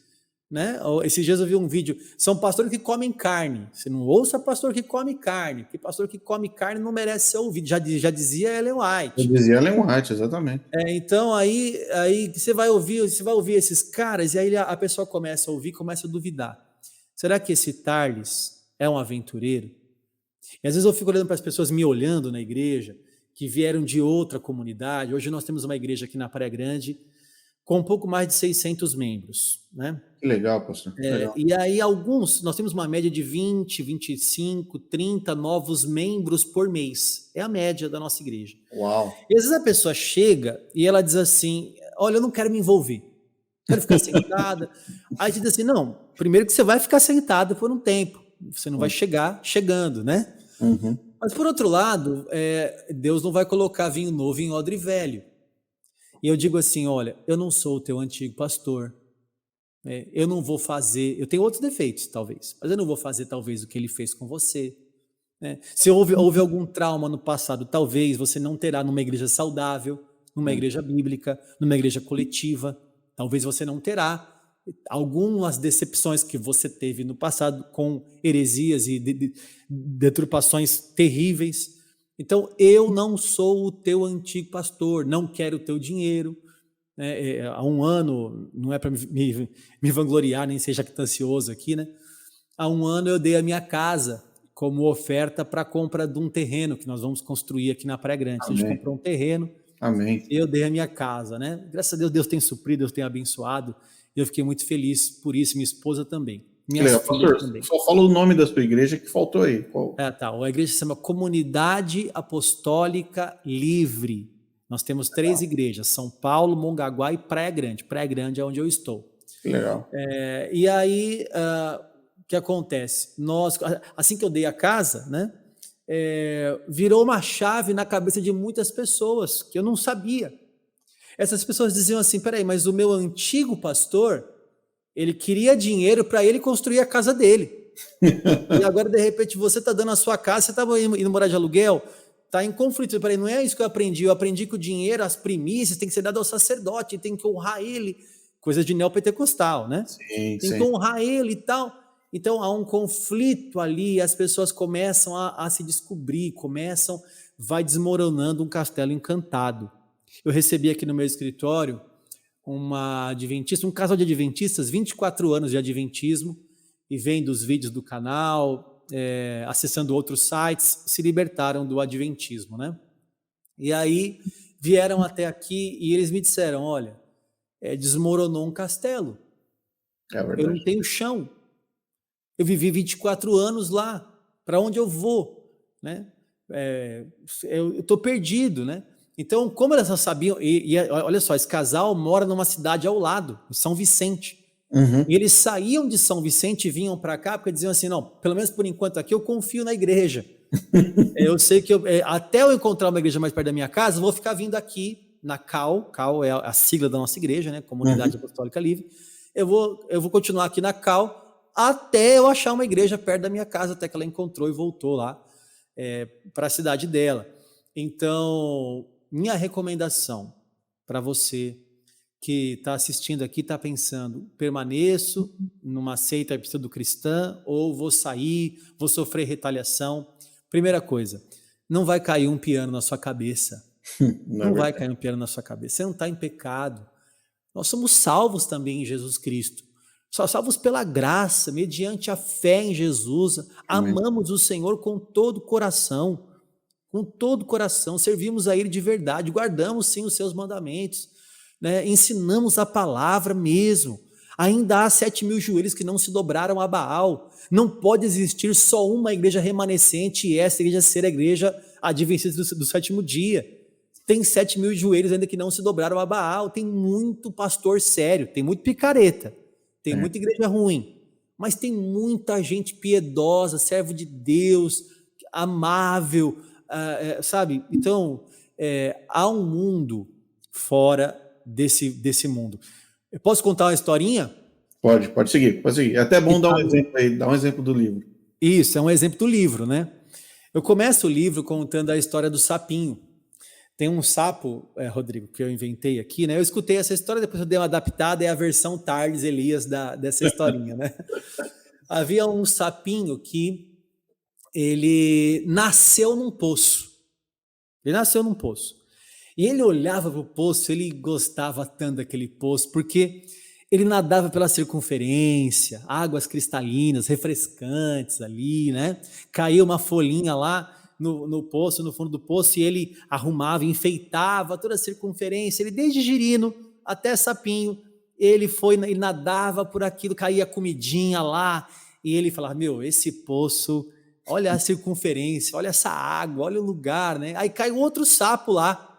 né? Esses dias eu vi um vídeo, são pastores que comem carne. Você não ouça pastor que come carne, porque pastor que come carne não merece ser ouvido. Já dizia Ellen Eu White. dizia Ellen White, exatamente. Então aí você vai ouvir esses caras e aí a pessoa começa a ouvir, começa a duvidar. Será que esse Tarles é um aventureiro? E às vezes eu fico olhando para as pessoas me olhando na igreja, que vieram de outra comunidade. Hoje nós temos uma igreja aqui na Praia Grande com um pouco mais de 600 membros, né? Que legal, pastor. Legal. E aí nós temos uma média de 20, 25, 30 novos membros por mês. É a média da nossa igreja. Uau. E às vezes a pessoa chega e ela diz assim, olha, eu não quero me envolver, quero ficar sentada. Aí você diz assim, não, primeiro que você vai ficar sentado por um tempo, você não vai chegar chegando, né? Uhum. Mas por outro lado, Deus não vai colocar vinho novo em odre velho. E eu digo assim, olha, eu não sou o teu antigo pastor, eu não vou fazer, eu tenho outros defeitos talvez, mas eu não vou fazer talvez o que ele fez com você. Se houve algum trauma no passado, talvez você não terá numa igreja saudável, numa igreja bíblica, numa igreja coletiva, talvez você não terá algumas decepções que você teve no passado com heresias e deturpações terríveis. Então, eu não sou o teu antigo pastor, não quero o teu dinheiro. Há um ano, não é para me vangloriar, nem ser jactancioso aqui, né? Há um ano eu dei a minha casa como oferta para a compra de um terreno que nós vamos construir aqui na Praia Grande. Amém. A gente comprou um terreno. Amém. Eu dei a minha casa, né? Graças a Deus, Deus tem suprido, Deus tem abençoado. E eu fiquei muito feliz por isso, minha esposa também. Minhas filhas também. Só fala o nome da sua igreja que faltou aí. Qual? A igreja se chama Comunidade Apostólica Livre. Nós temos 3 igrejas, São Paulo, Mongaguá e Praia Grande. Praia Grande é onde eu estou. Que legal. E aí, o que acontece? Assim que eu dei a casa, né, virou uma chave na cabeça de muitas pessoas que eu não sabia. Essas pessoas diziam assim, peraí, mas o meu antigo pastor, ele queria dinheiro para ele construir a casa dele. E agora, de repente, você está dando a sua casa, você estava indo morar de aluguel, está em conflito. Peraí, não é isso que eu aprendi que o dinheiro, as primícias, tem que ser dado ao sacerdote, tem que honrar ele. Coisa de neopentecostal, né? Sim, tem que honrar ele e tal. Então, há um conflito ali, as pessoas começam a se descobrir, vai desmoronando um castelo encantado. Eu recebi aqui no meu escritório um casal de adventistas, 24 anos de adventismo, e vendo os vídeos do canal, acessando outros sites, se libertaram do adventismo, né? E aí vieram até aqui e eles me disseram, olha, desmoronou um castelo. Eu não tenho chão. Eu vivi 24 anos lá. Para onde eu vou? Né? Eu estou perdido, né? Então, como elas não sabiam... E olha só, esse casal mora numa cidade ao lado, em São Vicente. Uhum. E eles saíam de São Vicente e vinham para cá porque diziam assim, não, pelo menos por enquanto aqui eu confio na igreja. Eu sei que até eu encontrar uma igreja mais perto da minha casa, eu vou ficar vindo aqui na CAL é a sigla da nossa igreja, né? Comunidade Apostólica Livre. Eu vou continuar aqui na CAL até eu achar uma igreja perto da minha casa, até que ela encontrou e voltou lá para a cidade dela. Então, minha recomendação para você que está assistindo aqui, está pensando, permaneço numa seita pseudo-cristã ou vou sair, vou sofrer retaliação. Primeira coisa, não vai cair um piano na sua cabeça. Não vai cair um piano na sua cabeça. Você não está em pecado. Nós somos salvos também em Jesus Cristo. Só salvos pela graça, mediante a fé em Jesus. Amém. Amamos o Senhor com todo o coração. Com todo o coração. Servimos a Ele de verdade. Guardamos, sim, os seus mandamentos. Né? Ensinamos a palavra mesmo. Ainda há 7.000 joelhos que não se dobraram a Baal. Não pode existir só uma igreja remanescente e essa igreja ser a igreja adventista do 7º dia. Tem 7.000 joelhos ainda que não se dobraram a Baal. Tem muito pastor sério, tem muito picareta, tem muita igreja ruim, mas tem muita gente piedosa, servo de Deus, amável, sabe? Então, há um mundo fora desse mundo. Eu posso contar uma historinha? Pode seguir. É até bom dar um exemplo aí, dar um exemplo do livro. Isso, é um exemplo do livro, né? Eu começo o livro contando a história do sapinho. Tem um sapo, Rodrigo, que eu inventei aqui, né? Eu escutei essa história, depois eu dei uma adaptada, é a versão Tardes Elias dessa historinha, né? Havia um sapinho que ele nasceu num poço. Ele nasceu num poço. E ele olhava para o poço, ele gostava tanto daquele poço, porque ele nadava pela circunferência, águas cristalinas, refrescantes ali, né? Caiu uma folhinha lá no poço, no fundo do poço, e ele arrumava, enfeitava toda a circunferência. Ele, desde girino até sapinho, ele nadava por aquilo, caía comidinha lá, e ele falava: meu, esse poço, olha a circunferência, olha essa água, olha o lugar, né? Aí caiu outro sapo lá.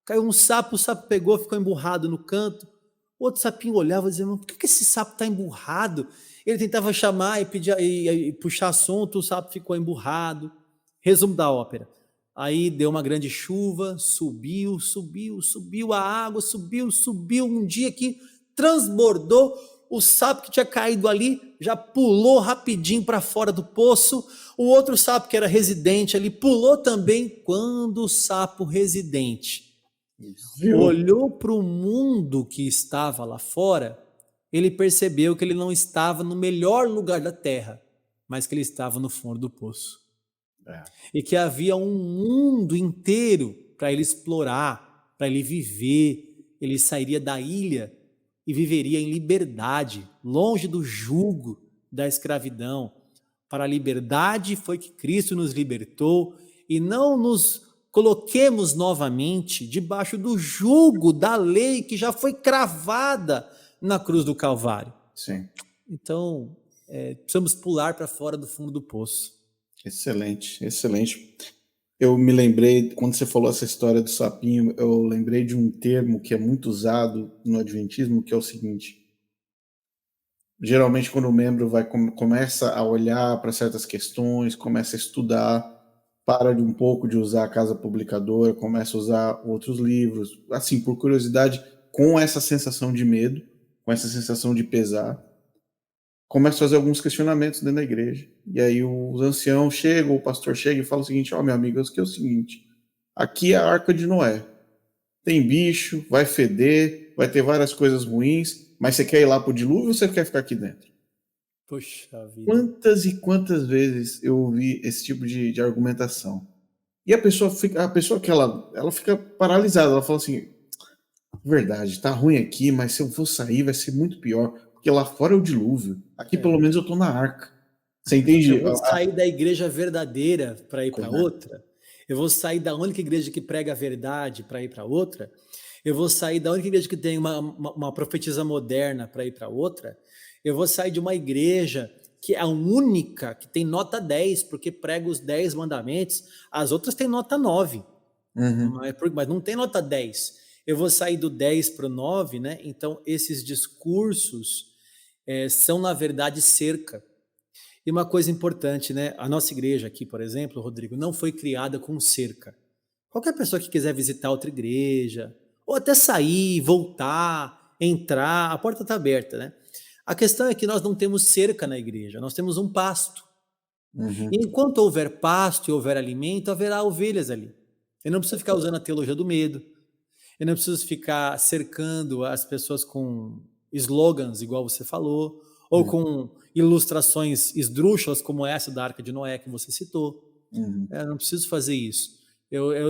Caiu um sapo, o sapo pegou, ficou emburrado no canto. O outro sapinho olhava e dizia: por que esse sapo está emburrado? Ele tentava chamar e puxar assunto, o sapo ficou emburrado. Resumo da ópera. Aí deu uma grande chuva, subiu a água, subiu. Um dia que transbordou, o sapo que tinha caído ali já pulou rapidinho para fora do poço. O outro sapo que era residente ali pulou também. Quando o sapo residente olhou para o mundo que estava lá fora, ele percebeu que ele não estava no melhor lugar da terra, mas que ele estava no fundo do poço. E que havia um mundo inteiro para ele explorar, para ele viver. Ele sairia da ilha e viveria em liberdade, longe do jugo da escravidão. Para a liberdade foi que Cristo nos libertou, e não nos coloquemos novamente debaixo do jugo da lei que já foi cravada na cruz do Calvário. Sim. Então, precisamos pular para fora do fundo do poço. Excelente, excelente. Eu me lembrei, quando você falou essa história do sapinho, eu lembrei de um termo que é muito usado no Adventismo, que é o seguinte: geralmente quando o membro começa a olhar para certas questões, começa a estudar, para de um pouco de usar a casa publicadora, começa a usar outros livros, assim, por curiosidade, com essa sensação de medo, com essa sensação de pesar, começa a fazer alguns questionamentos dentro da igreja. E aí os anciãos chegam, o pastor chega e fala o seguinte: meu amigo, aqui é o seguinte, aqui é a Arca de Noé. Tem bicho, vai feder, vai ter várias coisas ruins, mas você quer ir lá pro dilúvio ou você quer ficar aqui dentro? Poxa vida. Quantas e quantas vezes eu ouvi esse tipo de argumentação? E a pessoa que ela fica paralisada, ela fala assim: verdade, tá ruim aqui, mas se eu for sair vai ser muito pior, porque lá fora é o dilúvio, aqui pelo menos eu tô na arca. Você entende? Eu vou sair da igreja verdadeira para ir para outra. Eu vou sair da única igreja que prega a verdade para ir para outra. Eu vou sair da única igreja que tem uma profetisa moderna para ir para outra. Eu vou sair de uma igreja que é a única que tem nota 10, porque prega os 10 mandamentos. As outras têm nota 9, mas não tem nota 10. Eu vou sair do 10 para o 9, né? Então, esses discursos são, na verdade, cerca. E uma coisa importante, né? A nossa igreja aqui, por exemplo, Rodrigo, não foi criada com cerca. Qualquer pessoa que quiser visitar outra igreja, ou até sair, voltar, entrar, a porta está aberta, né? A questão é que nós não temos cerca na igreja, nós temos um pasto. E enquanto houver pasto e houver alimento, haverá ovelhas ali. Eu não preciso ficar usando a teologia do medo, eu não preciso ficar cercando as pessoas com slogans, igual você falou, ou com ilustrações esdrúxulas como essa da Arca de Noé que você citou. Eu não preciso fazer isso.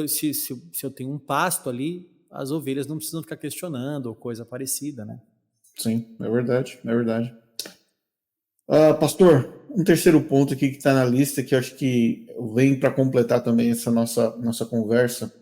Se eu tenho um pasto ali, as ovelhas não precisam ficar questionando ou coisa parecida, né? Sim, é verdade, é verdade. Pastor, um terceiro ponto aqui que está na lista, que eu acho que vem para completar também essa nossa conversa,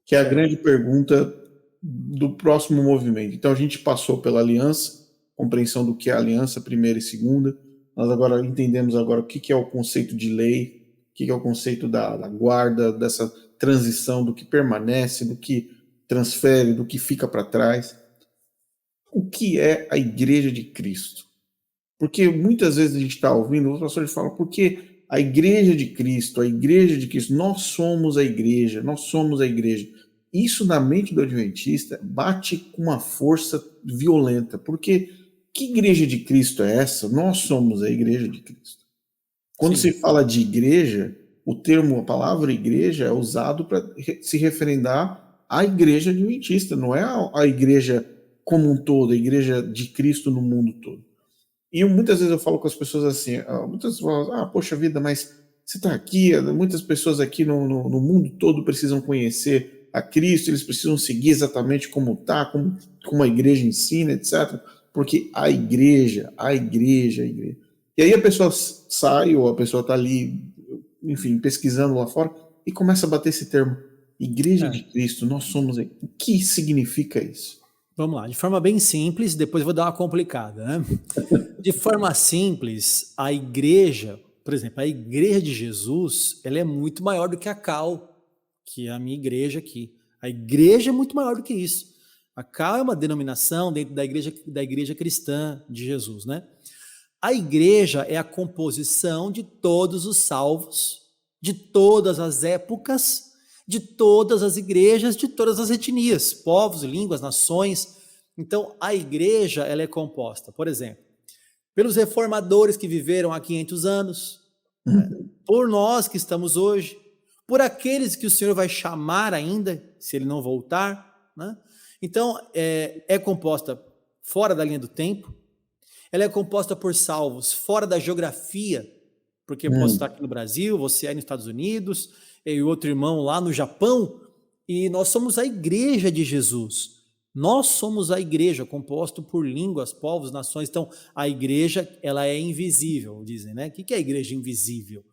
que é a grande pergunta do próximo movimento. Então a gente passou pela aliança, compreensão do que é a aliança, primeira e segunda. Nós agora entendemos agora o que é o conceito de lei, o que é o conceito da guarda, dessa transição, do que permanece, do que transfere, do que fica para trás. O que é a Igreja de Cristo? Porque muitas vezes a gente está ouvindo, os pastores falam, porque a Igreja de Cristo, nós somos a igreja, nós somos a igreja. Isso na mente do adventista bate com uma força violenta, porque que igreja de Cristo é essa? Nós somos a igreja de Cristo. Quando se fala de igreja, o termo, a palavra igreja é usado para se referendar à igreja adventista, não é a igreja como um todo, a igreja de Cristo no mundo todo. E muitas vezes eu falo com as pessoas assim, muitas falam, poxa vida, mas você está aqui, muitas pessoas aqui no mundo todo precisam conhecer a Cristo, eles precisam seguir exatamente como está, como a igreja ensina, etc. Porque a igreja. E aí a pessoa sai, ou a pessoa está ali, enfim, pesquisando lá fora, e começa a bater esse termo, Igreja de Cristo, nós somos... O que significa isso? Vamos lá, de forma bem simples, depois eu vou dar uma complicada, né? De forma simples, a igreja, por exemplo, a igreja de Jesus, ela é muito maior do que a CAL, que é a minha igreja aqui. A igreja é muito maior do que isso. A CAL é uma denominação dentro da igreja cristã de Jesus, né? A igreja é a composição de todos os salvos, de todas as épocas, de todas as igrejas, de todas as etnias, povos, línguas, nações. Então, a igreja, ela é composta, por exemplo, pelos reformadores que viveram há 500 anos, por nós que estamos hoje, por aqueles que o Senhor vai chamar ainda, se ele não voltar, né? Então, é composta fora da linha do tempo, ela é composta por salvos fora da geografia, porque eu posso estar aqui no Brasil, você aí nos Estados Unidos, e outro irmão lá no Japão, e nós somos a igreja de Jesus. Nós somos a igreja, composta por línguas, povos, nações. Então, a igreja, ela é invisível, dizem, né? O que é a igreja invisível?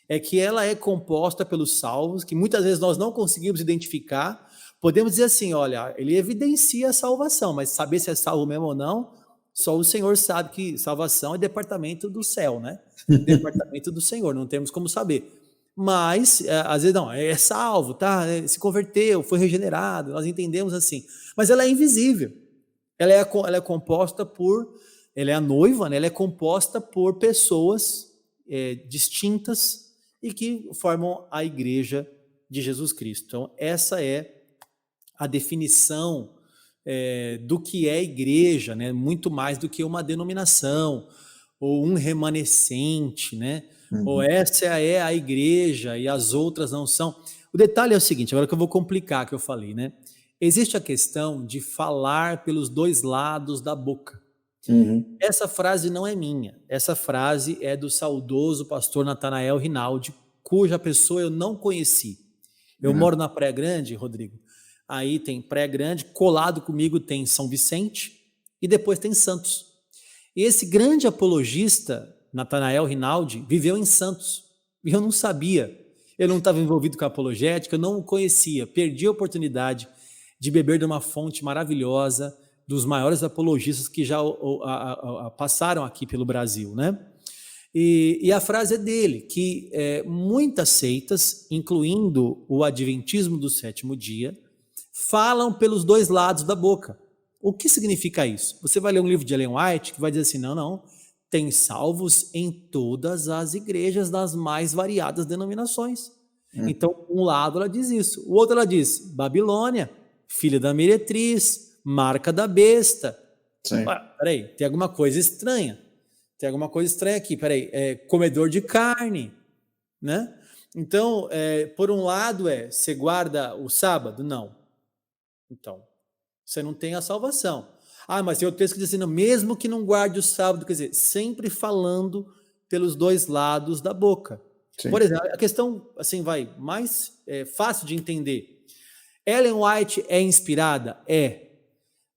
É que ela é composta pelos salvos, que muitas vezes nós não conseguimos identificar. Podemos dizer assim, olha, ele evidencia a salvação, mas saber se é salvo mesmo ou não, só o Senhor sabe que salvação é departamento do céu, né? Departamento do Senhor, não temos como saber. Mas, às vezes, não, é salvo, tá? Se converteu, foi regenerado, nós entendemos assim. Mas ela é invisível. Ela é composta por... Ela é a noiva, né? Ela é composta por pessoas distintas e que formam a igreja de Jesus Cristo. Então, essa é a definição do que é igreja, né? Muito mais do que uma denominação ou um remanescente, né? Ou essa é a igreja e as outras não são. O detalhe é o seguinte, agora que eu vou complicar que eu falei, né? Existe a questão de falar pelos dois lados da boca. Essa frase não é minha. Essa frase é do saudoso pastor Natanael Rinaldi, cuja pessoa eu não conheci. Eu moro na Praia Grande, Rodrigo. Aí tem Praia Grande, colado comigo tem São Vicente e depois tem Santos. E esse grande apologista, Natanael Rinaldi, viveu em Santos. E eu não sabia. Eu não estava envolvido com a apologética, eu não o conhecia. Perdi a oportunidade de beber de uma fonte maravilhosa dos maiores apologistas que já passaram aqui pelo Brasil, né? E a frase é dele, que muitas seitas, incluindo o Adventismo do Sétimo Dia, falam pelos dois lados da boca. O que significa isso? Você vai ler um livro de Ellen White que vai dizer assim, não, tem salvos em todas as igrejas das mais variadas denominações. Então, um lado ela diz isso, o outro ela diz, Babilônia, filha da meretriz, marca da besta. Peraí, tem alguma coisa estranha. Tem alguma coisa estranha aqui, peraí, comedor de carne, né? Então, por um lado você guarda o sábado? Não. Então, você não tem a salvação. Mas tem outro texto que diz assim, não, mesmo que não guarde o sábado, quer dizer, sempre falando pelos dois lados da boca. Sim. Por exemplo, a questão assim vai mais fácil de entender. Ellen White é inspirada? É.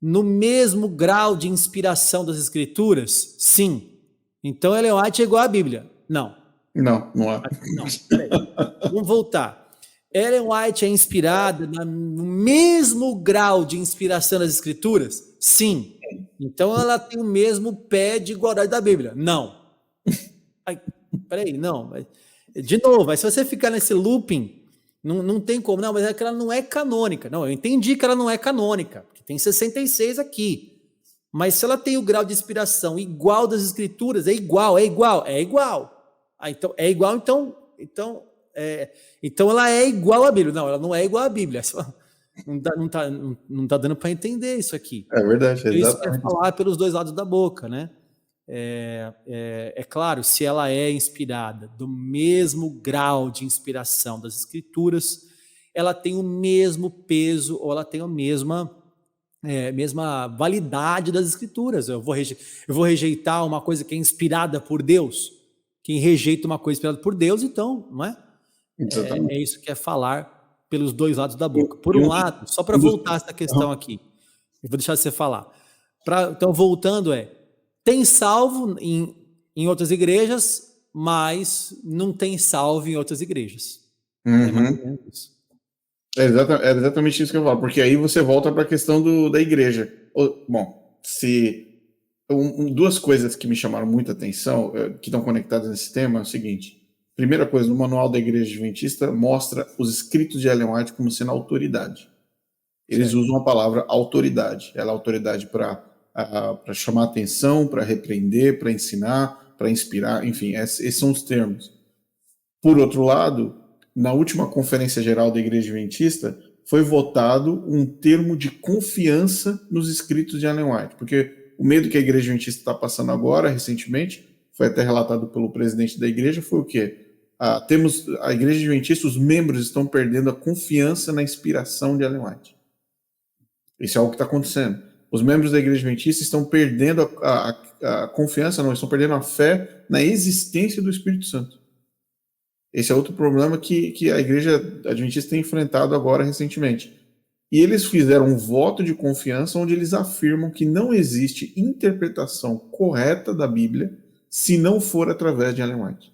No mesmo grau de inspiração das Escrituras? Sim. Então Ellen White é igual à Bíblia? Não. Não, não é. Não, peraí. Vamos voltar. Ellen White é inspirada no mesmo grau de inspiração das Escrituras? Sim. Então ela tem o mesmo pé de igualdade da Bíblia? Não. Peraí, não. De novo, se você ficar nesse looping, não tem como. Não, mas é que ela não é canônica. Não, eu entendi que ela não é canônica, porque tem 66 aqui. Mas se ela tem o grau de inspiração igual das Escrituras, é igual. Então é igual, então ela é igual à Bíblia. Não, ela não é igual à Bíblia. Não tá dando para entender isso aqui. É verdade. Isso é falar pelos dois lados da boca, né? É claro, se ela é inspirada do mesmo grau de inspiração das Escrituras, ela tem o mesmo peso, ou ela tem a mesma validade das Escrituras. Eu vou rejeitar uma coisa que é inspirada por Deus. Quem rejeita uma coisa inspirada por Deus, então, não é? Exatamente. É isso que é falar pelos dois lados da boca. Por um lado, só para voltar essa questão aqui, eu vou deixar você falar. Então, voltando, tem salvo em outras igrejas, mas não tem salvo em outras igrejas. É mais ou menos isso. É exatamente isso que eu falo, porque aí você volta para a questão da igreja. Bom, duas coisas que me chamaram muita atenção, que estão conectadas nesse tema, é o seguinte. Primeira coisa, no manual da Igreja Adventista mostra os escritos de Ellen White como sendo autoridade. Eles usam a palavra autoridade. Ela é autoridade para chamar atenção, para repreender, para ensinar, para inspirar, enfim, esses são os termos. Por outro lado, na última Conferência Geral da Igreja Adventista, foi votado um termo de confiança nos escritos de Ellen White, porque o medo que a Igreja Adventista está passando agora, recentemente, foi até relatado pelo presidente da igreja, foi o quê? A Igreja Adventista, os membros estão perdendo a confiança na inspiração de Ellen White. Isso é algo que está acontecendo. Os membros da Igreja Adventista estão perdendo a confiança, não, estão perdendo a fé na existência do Espírito Santo. Esse é outro problema que a Igreja Adventista tem enfrentado agora recentemente. E eles fizeram um voto de confiança onde eles afirmam que não existe interpretação correta da Bíblia se não for através de Ellen White.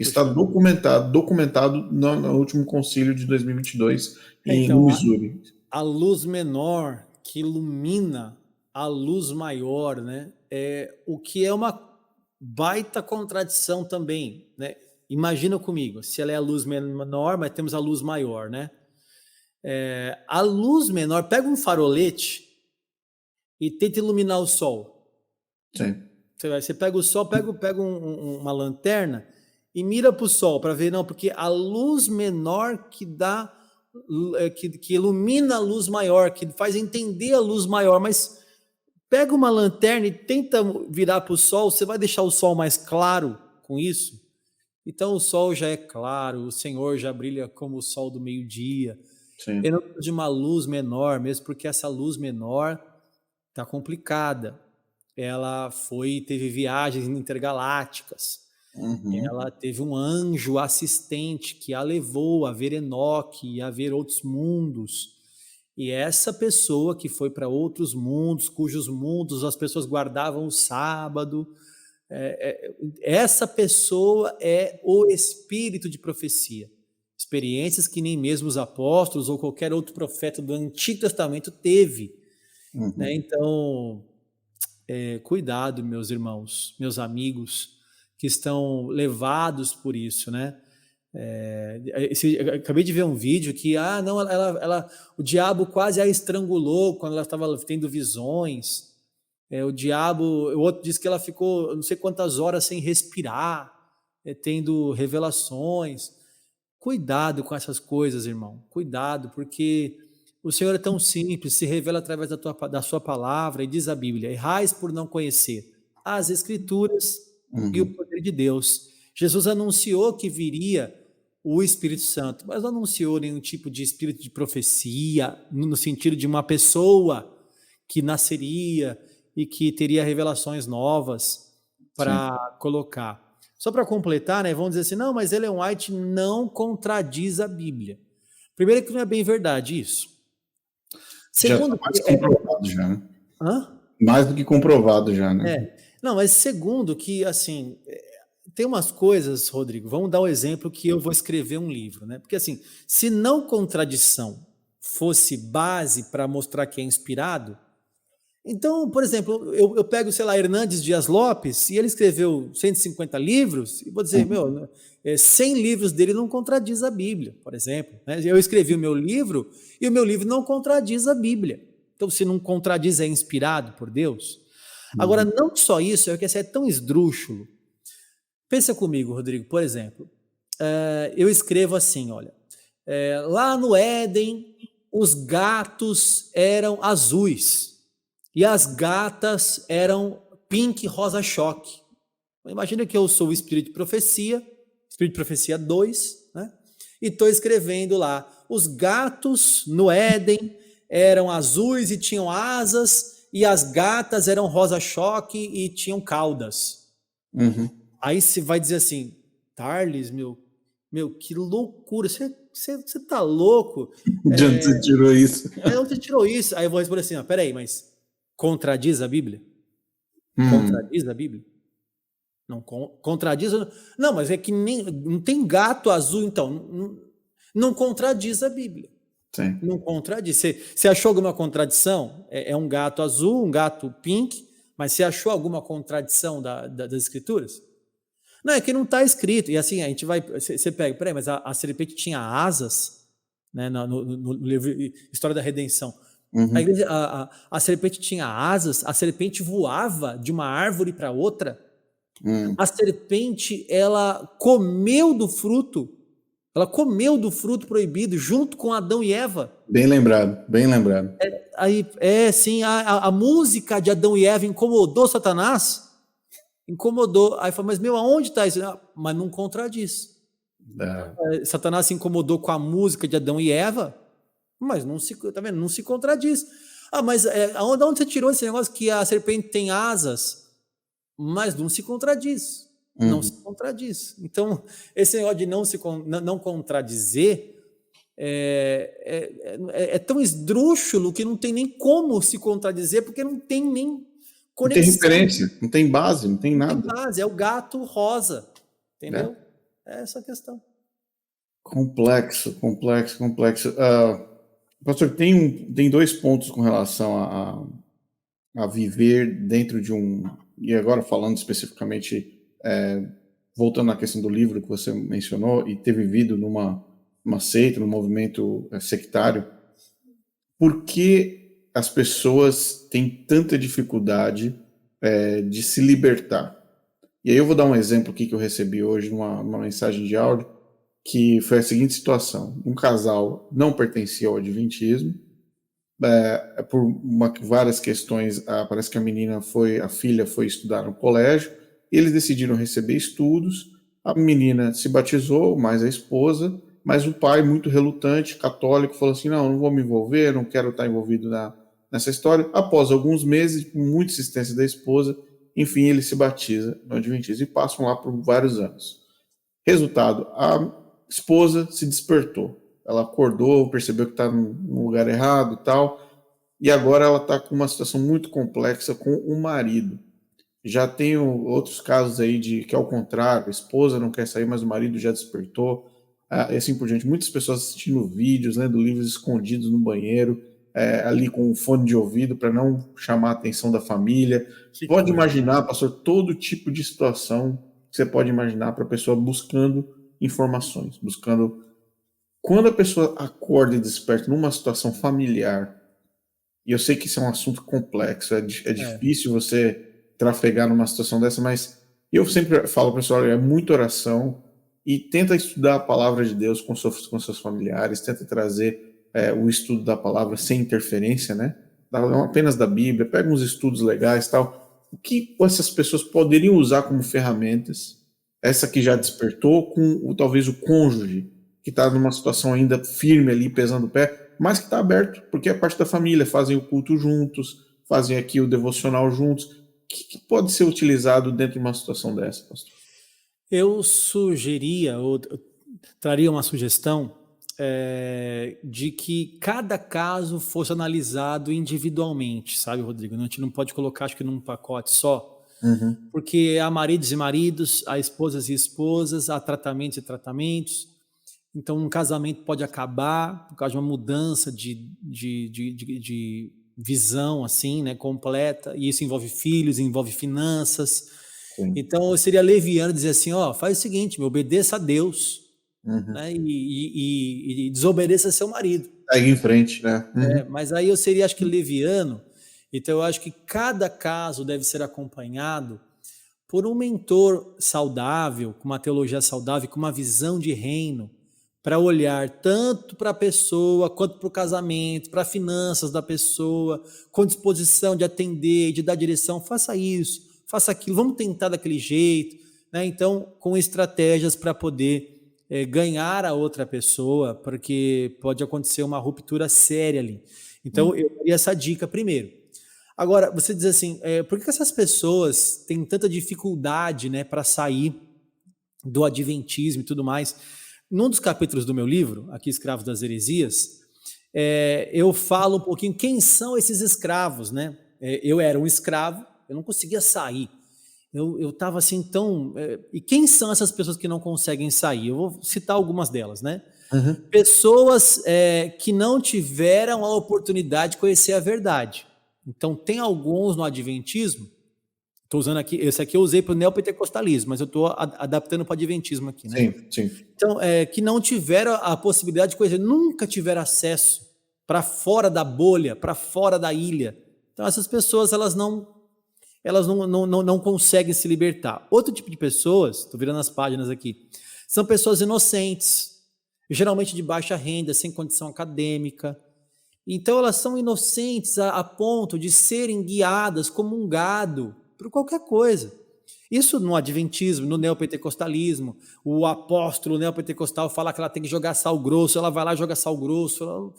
Está documentado no último concílio de 2022 no Missouri. A luz menor que ilumina a luz maior, né? O que é uma baita contradição também, né? Imagina comigo, se ela é a luz menor, mas temos a luz maior, né? A luz menor, pega um farolete e tenta iluminar o sol. Sim. Você pega o sol, pega uma lanterna e mira para o sol para ver, não, porque a luz menor que dá, que ilumina a luz maior, que faz entender a luz maior, mas pega uma lanterna e tenta virar para o sol, você vai deixar o sol mais claro com isso? Então o sol já é claro, o Senhor já brilha como o sol do meio-dia. Eu não preciso de uma luz menor, mesmo porque essa luz menor está complicada. Ela teve viagens intergalácticas. Ela teve um anjo assistente que a levou a ver Enoque e a ver outros mundos. E essa pessoa que foi para outros mundos, cujos mundos as pessoas guardavam o sábado, essa pessoa é o espírito de profecia. Experiências que nem mesmo os apóstolos ou qualquer outro profeta do Antigo Testamento teve. Né? Então, cuidado, meus irmãos, meus amigos, que estão levados por isso, né? Acabei de ver um vídeo que, não, o diabo quase a estrangulou quando ela estava tendo visões. O outro disse que ela ficou não sei quantas horas sem respirar, tendo revelações. Cuidado com essas coisas, irmão. Cuidado, porque o Senhor é tão simples, se revela através da sua palavra, e diz a Bíblia: errais por não conhecer as Escrituras e o poder de Deus. Jesus anunciou que viria o Espírito Santo, mas não anunciou nenhum tipo de espírito de profecia, no sentido de uma pessoa que nasceria e que teria revelações novas para colocar. Só para completar, né, vamos dizer assim, não, mas Ellen White não contradiz a Bíblia. Primeiro que não é bem verdade isso. Segundo, já está mais comprovado já, né? Mais do que comprovado já, né? Não, mas segundo que, assim, tem umas coisas, Rodrigo, vamos dar o exemplo que eu vou escrever um livro, né? Porque, assim, se não contradição fosse base para mostrar que é inspirado, então, por exemplo, eu pego, sei lá, Hernandes Dias Lopes, e ele escreveu 150 livros, e vou dizer, 100 livros dele não contradiz a Bíblia, por exemplo. Né? Eu escrevi o meu livro, e o meu livro não contradiz a Bíblia. Então, se não contradiz, é inspirado por Deus. Agora, não só isso, é que é tão esdrúxulo. Pensa comigo, Rodrigo, por exemplo, eu escrevo assim, olha, lá no Éden, os gatos eram azuis, e as gatas eram pink rosa choque. Imagina que eu sou o Espírito de Profecia 2, né? E estou escrevendo lá, os gatos no Éden eram azuis e tinham asas, e as gatas eram rosa choque e tinham caudas. Uhum. Aí você vai dizer assim, Tarles, meu, que loucura, você tá louco? De onde você tirou isso? Onde você tirou isso? Aí eu vou responder assim, peraí, mas contradiz a Bíblia? Contradiz a Bíblia? Não contradiz? Não, mas é que não tem gato azul, então. Não contradiz a Bíblia. Sim. Não contradiz. Você achou alguma contradição? É um gato azul, um gato pink, mas você achou alguma contradição das Escrituras? Não, é que não está escrito. E assim, a gente vai. Você pega, peraí, mas a serpente tinha asas, né, no livro História da Redenção. Uhum. A serpente tinha asas, a serpente voava de uma árvore para outra. A serpente, ela comeu do fruto proibido junto com Adão e Eva. Bem lembrado, bem lembrado. Sim, a música de Adão e Eva incomodou Satanás, incomodou. Aí falou, mas aonde está isso? Mas não contradiz. Satanás se incomodou com a música de Adão e Eva, mas não se contradiz. Mas onde você tirou esse negócio que a serpente tem asas? Mas não se contradiz. Não se contradiz. Então, esse negócio de não contradizer é tão esdrúxulo que não tem nem como se contradizer, porque não tem nem conexão. Não tem referência, não tem base, não tem nada. Não tem base, é o gato rosa. Entendeu? É essa a questão. Complexo. Pastor, tem dois pontos com relação a viver dentro de um... E agora falando especificamente, voltando à questão do livro que você mencionou, e ter vivido numa seita, num movimento sectário, por que as pessoas têm tanta dificuldade de se libertar? E aí eu vou dar um exemplo aqui que eu recebi hoje numa mensagem de áudio, que foi a seguinte situação. Um casal não pertencia ao adventismo, por várias questões, parece que a filha foi estudar no colégio, eles decidiram receber estudos, a menina se batizou, mais a esposa, mas o pai, muito relutante, católico, falou assim, não vou me envolver, não quero estar envolvido nessa história. Após alguns meses, com muita insistência da esposa, enfim, ele se batiza no adventismo e passam lá por vários anos. Resultado, a esposa se despertou. Ela acordou, percebeu que está no lugar errado e tal, e agora ela está com uma situação muito complexa com o marido. Já tenho outros casos aí de que, ao contrário, a esposa não quer sair, mas o marido já despertou, e assim por diante. Muitas pessoas assistindo vídeos, lendo livros escondidos no banheiro, ali com um fone de ouvido para não chamar a atenção da família. Pode imaginar, pastor, todo tipo de situação que você pode imaginar para a pessoa buscando informações, buscando... Quando a pessoa acorda e desperta numa situação familiar, e eu sei que isso é um assunto complexo, é difícil você trafegar numa situação dessa, mas eu sempre falo para o pessoal, é muita oração, e tenta estudar a palavra de Deus com seus familiares, tenta trazer o estudo da palavra sem interferência, né? Não apenas da Bíblia, pega uns estudos legais e tal. O que essas pessoas poderiam usar como ferramentas, essa que já despertou, com talvez o cônjuge, que está numa situação ainda firme ali, pesando o pé, mas que está aberto, porque é parte da família, fazem o culto juntos, fazem aqui o devocional juntos. O que pode ser utilizado dentro de uma situação dessa, pastor? Eu sugeria, ou traria uma sugestão de que cada caso fosse analisado individualmente, sabe, Rodrigo? A gente não pode colocar, acho que, num pacote só, porque há maridos e maridos, há esposas e esposas, há tratamentos e tratamentos. Então, um casamento pode acabar por causa de uma mudança de visão, assim, né, completa, e isso envolve filhos, envolve finanças. Sim. Então, eu seria leviano dizer assim, faz o seguinte, obedeça a Deus, né, e desobedeça a seu marido. Segue em frente, né? Mas aí eu seria, acho que, leviano. Então, eu acho que cada caso deve ser acompanhado por um mentor saudável, com uma teologia saudável, com uma visão de reino, para olhar tanto para a pessoa, quanto para o casamento, para as finanças da pessoa, com disposição de atender, de dar direção. Faça isso, faça aquilo, vamos tentar daquele jeito, né? Então, com estratégias para poder ganhar a outra pessoa, porque pode acontecer uma ruptura séria ali. Então, eu daria essa dica primeiro. Agora, você diz assim, por que essas pessoas têm tanta dificuldade, né, para sair do adventismo e tudo mais? Num dos capítulos do meu livro, aqui Escravos das Heresias, eu falo um pouquinho quem são esses escravos, né? Eu era um escravo, eu não conseguia sair. Eu estava assim tão... e quem são essas pessoas que não conseguem sair? Eu vou citar algumas delas, né? Uhum. Pessoas que não tiveram a oportunidade de conhecer a verdade. Então, tem alguns no adventismo, estou usando aqui, esse aqui eu usei para o neopentecostalismo, mas eu estou adaptando para o adventismo aqui, né? Sim, sim. Então, que não tiveram a possibilidade de conhecer, nunca tiveram acesso para fora da bolha, para fora da ilha. Então, essas pessoas, elas não conseguem se libertar. Outro tipo de pessoas, estou virando as páginas aqui, são pessoas inocentes, geralmente de baixa renda, sem condição acadêmica. Então, elas são inocentes a ponto de serem guiadas como um gado por qualquer coisa. Isso no adventismo, no neopentecostalismo, o apóstolo neopentecostal fala que ela tem que jogar sal grosso, ela vai lá e joga sal grosso,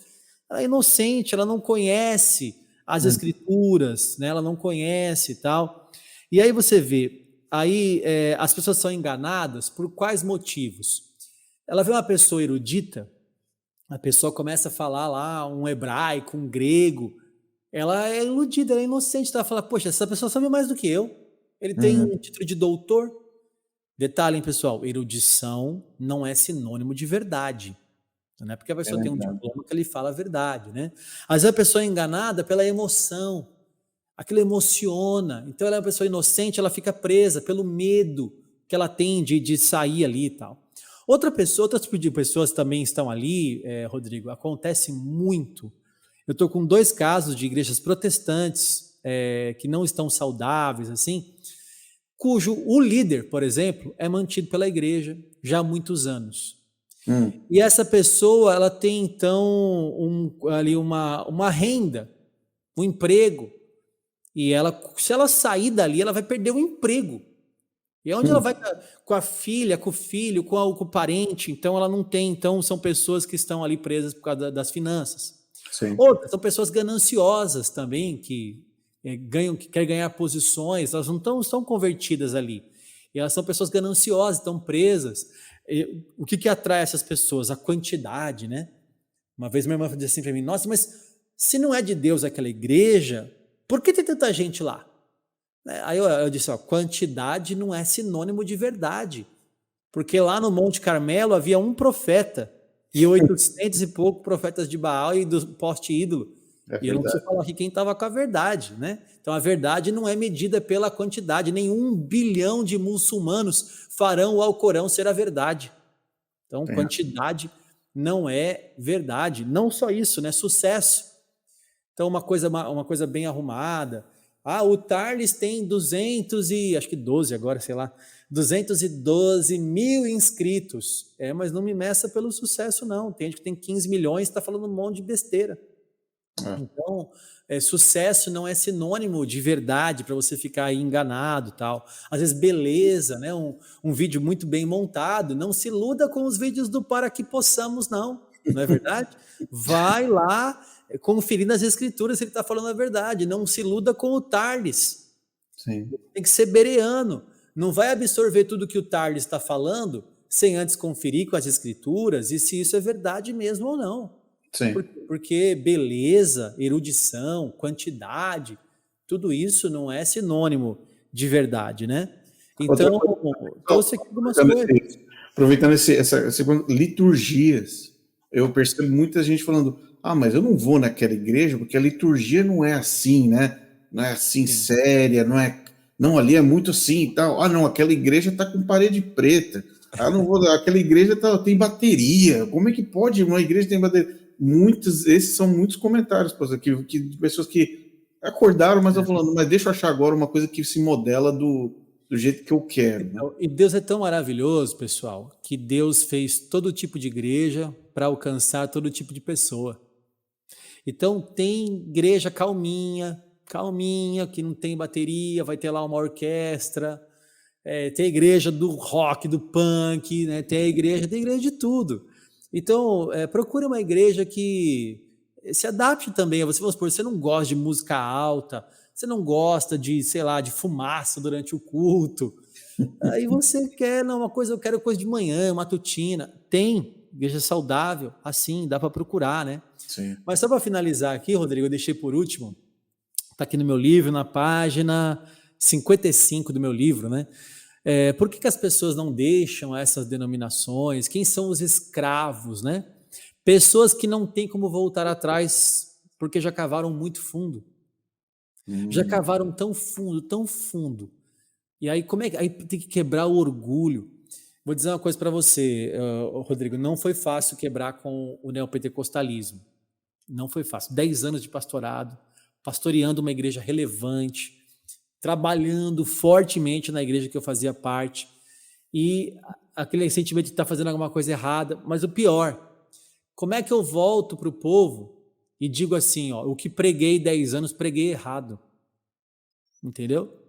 ela é inocente, ela não conhece as escrituras, né? Ela não conhece e tal. E aí você vê, aí as pessoas são enganadas por quais motivos? Ela vê uma pessoa erudita, a pessoa começa a falar lá um hebraico, um grego, ela é iludida, ela é inocente, ela fala, poxa, essa pessoa sabe mais do que eu, ele tem um título de doutor. Detalhe, hein, pessoal, erudição não é sinônimo de verdade. Não é porque a pessoa tem um diploma que ele fala a verdade, né? Às vezes a pessoa é enganada pela emoção, aquilo emociona, então ela é uma pessoa inocente, ela fica presa pelo medo que ela tem de sair ali e tal. Outro tipo de pessoas também estão ali, Rodrigo, acontece muito. Eu estou com 2 casos de igrejas protestantes que não estão saudáveis, assim, cujo o líder, por exemplo, é mantido pela igreja já há muitos anos. E essa pessoa, ela tem então ali uma renda, um emprego, e se ela sair dali, ela vai perder o emprego. E onde ela vai com a filha, com o filho, com o parente, então ela não tem, então são pessoas que estão ali presas por causa das finanças. Sim. Outras são pessoas gananciosas também, que querem ganhar posições, elas não estão convertidas ali. E elas são pessoas gananciosas, estão presas. O que atrai essas pessoas? A quantidade, né? Uma vez minha irmã disse assim para mim, nossa, mas se não é de Deus aquela igreja, por que tem tanta gente lá? Aí eu disse, quantidade não é sinônimo de verdade, porque lá no Monte Carmelo havia um profeta, e 800 e pouco profetas de Baal e do poste ídolo. E eu não preciso falar aqui quem estava com a verdade, né? Então a verdade não é medida pela quantidade, nem 1 bilhão de muçulmanos farão o Alcorão ser a verdade. Então quantidade não é verdade. Não só isso, né? Sucesso. Então uma coisa bem arrumada. O Tarles tem 212 agora, sei lá, 212 mil inscritos. Mas não me meça pelo sucesso, não. Tem gente que tem 15 milhões e está falando um monte de besteira. Então, sucesso não é sinônimo de verdade para você ficar aí enganado e tal. Às vezes, beleza, né? Um vídeo muito bem montado, não se iluda com os vídeos do Para Que Possamos, não é verdade? Vai lá conferir nas escrituras se ele está falando a verdade, não se iluda com o Tarles. Sim. Tem que ser bereano, não vai absorver tudo que o Tarles está falando sem antes conferir com as escrituras e se isso é verdade mesmo ou não. Sim. Porque beleza, erudição, quantidade, tudo isso não é sinônimo de verdade, né? Então, trouxe aqui algumas coisas. Aproveitando essa liturgias, eu percebo muita gente falando, mas eu não vou naquela igreja porque a liturgia não é assim, né? Não é assim séria, não, ali é muito assim e tal. Não, aquela igreja tá com parede preta. Não vou, aquela igreja tem bateria. Como é que pode uma igreja ter bateria? Esses são muitos comentários de pessoas que acordaram, mas estão falando, mas deixa eu achar agora uma coisa que se modela do jeito que eu quero. Né? E Deus é tão maravilhoso, pessoal, que Deus fez todo tipo de igreja para alcançar todo tipo de pessoa. Então tem igreja calminha, calminha, que não tem bateria, vai ter lá uma orquestra, tem a igreja do rock, do punk, né? Tem igreja de tudo. Então, procure uma igreja que se adapte também a você. Vamos supor, você não gosta de música alta, você não gosta de, sei lá, de fumaça durante o culto. Aí você quer, não, uma coisa, eu quero coisa de manhã, matutina. Tem igreja saudável, assim, dá para procurar, né? Sim. Mas só para finalizar aqui, Rodrigo, eu deixei por último, está aqui no meu livro, na página 55 do meu livro, né? Por que as pessoas não deixam essas denominações? Quem são os escravos, né? Pessoas que não têm como voltar atrás porque já cavaram muito fundo. Já cavaram tão fundo, tão fundo. E aí, aí tem que quebrar o orgulho. Vou dizer uma coisa para você, Rodrigo, não foi fácil quebrar com o neopentecostalismo. Não foi fácil. 10 anos de pastorado, pastoreando uma igreja relevante, trabalhando fortemente na igreja que eu fazia parte, e aquele sentimento de estar fazendo alguma coisa errada. Mas o pior, como é que eu volto para o povo e digo assim, ó, o que preguei 10 anos, preguei errado. Entendeu?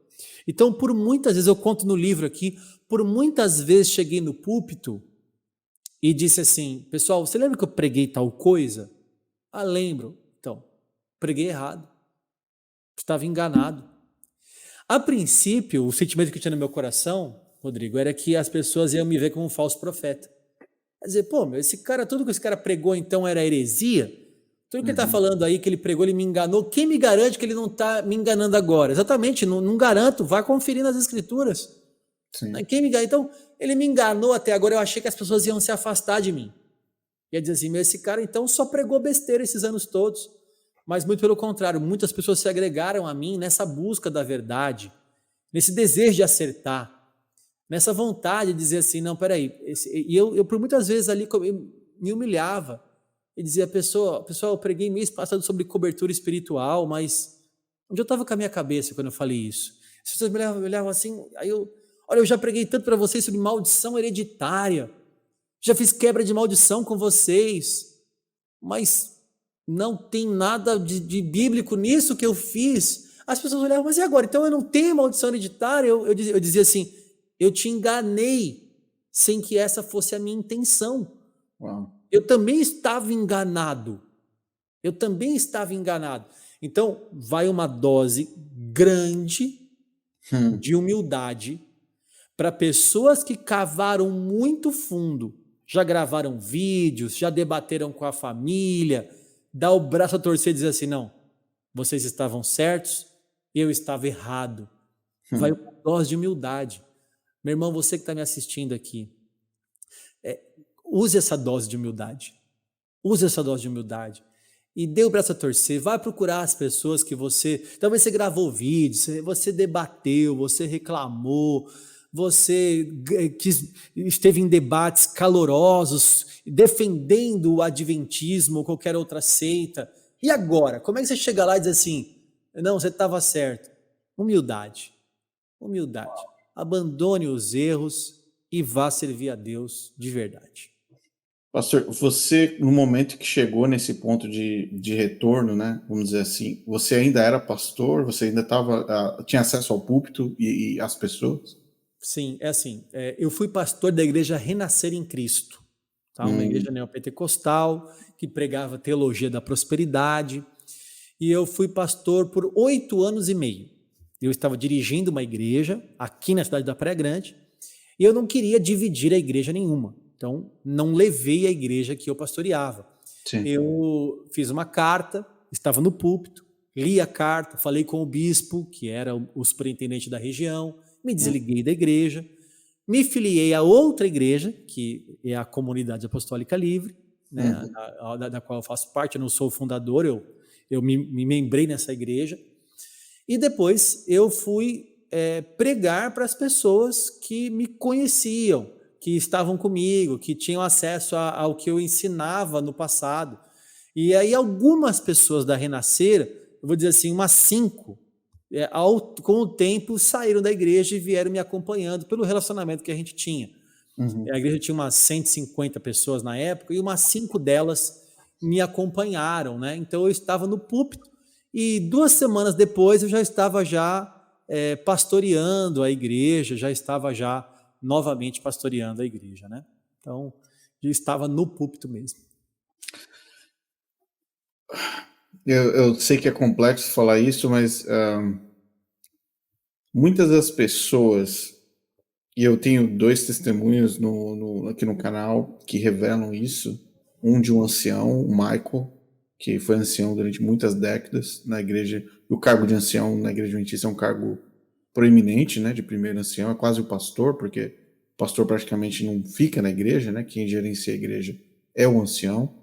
Então, por muitas vezes, eu conto no livro aqui, por muitas vezes cheguei no púlpito e disse assim, pessoal, você lembra que eu preguei tal coisa? Ah, lembro. Então, preguei errado. Estava enganado. A princípio, o sentimento que eu tinha no meu coração, Rodrigo, era que as pessoas iam me ver como um falso profeta. Quer dizer, pô, esse cara, tudo que esse cara pregou então era heresia? Tudo que ele está falando aí que ele pregou, ele me enganou. Quem me garante que ele não está me enganando agora? Exatamente, não garanto. Vai conferir nas escrituras. Sim. Quem me enganou? Então, ele me enganou até agora. Eu achei que as pessoas iam se afastar de mim. Ia dizer assim, esse cara então só pregou besteira esses anos todos. Mas muito pelo contrário, muitas pessoas se agregaram a mim nessa busca da verdade, nesse desejo de acertar, nessa vontade de dizer assim, não, peraí. E eu por muitas vezes ali me humilhava e dizia, pessoal, eu preguei mês passado sobre cobertura espiritual, mas onde eu estava com a minha cabeça quando eu falei isso? As pessoas me olhavam assim, aí olha, eu já preguei tanto para vocês sobre maldição hereditária, já fiz quebra de maldição com vocês, mas não tem nada de bíblico nisso que eu fiz. As pessoas olhavam, mas e agora? Então eu não tenho maldição hereditária? Eu dizia assim, eu te enganei sem que essa fosse a minha intenção. Uau. Eu também estava enganado. Então, vai uma dose grande de humildade para pessoas que cavaram muito fundo, já gravaram vídeos, já debateram com a família, dá o braço a torcer e dizer assim, não, vocês estavam certos, eu estava errado. Vai uma dose de humildade. Meu irmão, você que está me assistindo aqui, use essa dose de humildade. E dê o braço a torcer. Vai procurar as pessoas que você... Talvez você gravou vídeos, você debateu, você reclamou, você esteve em debates calorosos, defendendo o adventismo ou qualquer outra seita. E agora? Como é que você chega lá e diz assim, não, você estava certo? Humildade. Abandone os erros e vá servir a Deus de verdade. Pastor, você, no momento que chegou nesse ponto de retorno, né, vamos dizer assim, você ainda era pastor? Você ainda tinha acesso ao púlpito e às pessoas? Sim, eu fui pastor da igreja Renascer em Cristo, tá? Uma igreja neopentecostal que pregava teologia da prosperidade, e eu fui pastor por 8 anos e meio. Eu estava dirigindo uma igreja aqui na cidade da Praia Grande, e eu não queria dividir a igreja nenhuma, então não levei a igreja que eu pastoreava. Sim. Eu fiz uma carta, estava no púlpito, li a carta, falei com o bispo, que era o superintendente da região, me desliguei da igreja, me filiei a outra igreja, que é a Comunidade Apostólica Livre, né, da qual eu faço parte. Eu não sou o fundador, eu me membrei nessa igreja, e depois eu fui pregar para as pessoas que me conheciam, que estavam comigo, que tinham acesso ao que eu ensinava no passado. E aí algumas pessoas da Renascer, eu vou dizer assim, umas 5, com o tempo saíram da igreja e vieram me acompanhando pelo relacionamento que a gente tinha. A igreja tinha umas 150 pessoas na época e umas 5 delas me acompanharam, né? Então eu estava no púlpito E 2 semanas depois eu já estava pastoreando a igreja, já estava já novamente pastoreando a igreja, né? Então, já estava no púlpito mesmo. Eu sei que é complexo falar isso, mas muitas das pessoas, e eu tenho 2 testemunhos aqui no canal que revelam isso. Um de um ancião, o Michael, que foi ancião durante muitas décadas na igreja. O cargo de ancião na igreja adventista é um cargo proeminente, né, de primeiro ancião, é quase o pastor, porque o pastor praticamente não fica na igreja, né, quem gerencia a igreja é o ancião.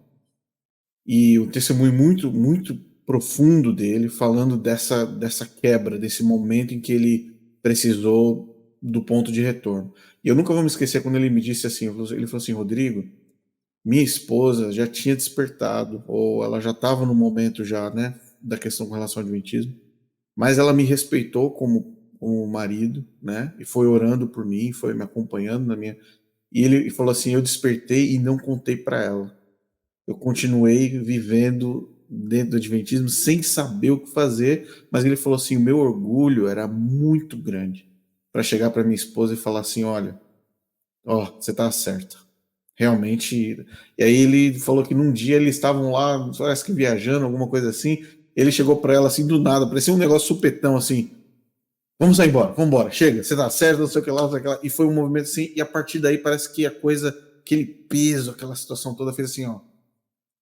E o testemunho muito, muito profundo dele, falando dessa quebra, desse momento em que ele precisou do ponto de retorno. E eu nunca vou me esquecer quando ele me disse assim, ele falou assim, Rodrigo, minha esposa já tinha despertado, ou ela já estava no momento já, né, da questão com relação ao adventismo, mas ela me respeitou como marido, né, e foi orando por mim, foi me acompanhando na minha... E ele falou assim, eu despertei e não contei para ela. Eu continuei vivendo dentro do adventismo sem saber o que fazer, mas ele falou assim, o meu orgulho era muito grande para chegar para minha esposa e falar assim, olha, ó, você tá certo. Realmente. E aí ele falou que num dia eles estavam lá, parece que viajando, alguma coisa assim. Ele chegou para ela assim do nada, parecia um negócio supetão assim. Vamos sair embora, vamos embora, chega, você tá certo, não sei o que lá, não sei o que lá. E foi um movimento assim, e a partir daí parece que a coisa, aquele peso, aquela situação toda fez assim, ó,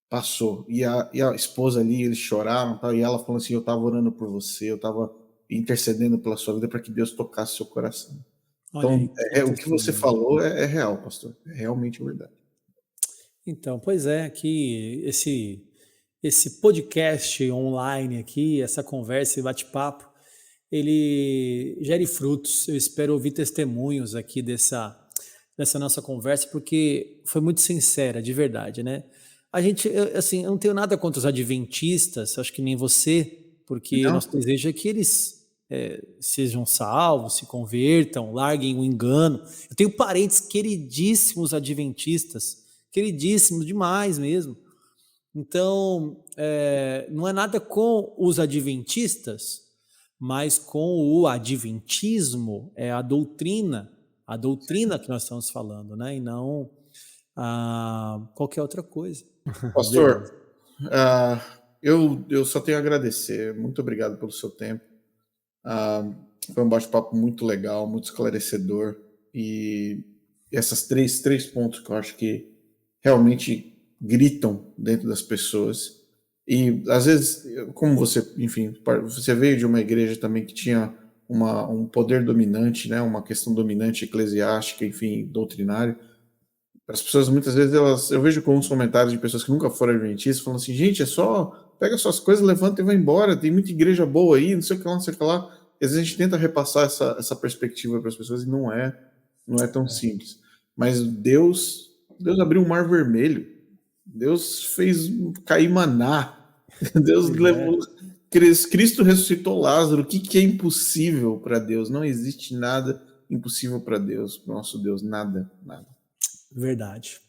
passou. E a esposa ali, eles choraram, tal, e ela falou assim: eu estava orando por você, eu estava intercedendo pela sua vida para que Deus tocasse seu coração. Olha aí Então, que o que você testemunho. falou é real, pastor. É realmente verdade. Então, pois é, que esse podcast online aqui, essa conversa e bate-papo, ele gere frutos. Eu espero ouvir testemunhos aqui dessa nossa conversa, porque foi muito sincera, de verdade, né? Assim, eu não tenho nada contra os adventistas, acho que nem você, porque Não, nosso desejo é que eles sejam salvos, se convertam, larguem o engano. Eu tenho parentes queridíssimos adventistas, queridíssimos demais mesmo. Então, não é nada com os adventistas, mas com o adventismo, é a doutrina que nós estamos falando, né? E não qualquer outra coisa. De pastor, verdade. eu só tenho a agradecer. Muito obrigado pelo seu tempo. Ah, foi um bate-papo muito legal, muito esclarecedor. E essas três pontos que eu acho que realmente gritam dentro das pessoas. E às vezes, como você, enfim, você veio de uma igreja também que tinha um poder dominante, né, uma questão dominante eclesiástica, enfim, doutrinária. As pessoas muitas vezes eu vejo com uns comentários de pessoas que nunca foram adventistas falando assim, gente, é só pega suas coisas, levanta e vai embora. Tem muita igreja boa aí, não sei o que lá, não sei o que lá. E às vezes a gente tenta repassar essa perspectiva para as pessoas e não é tão simples. Mas Deus abriu um mar vermelho. Deus fez cair maná. Deus Pois é, levou. Cristo ressuscitou Lázaro. O que é impossível para Deus? Não existe nada impossível para Deus, para nosso Deus. Nada, nada. verdade.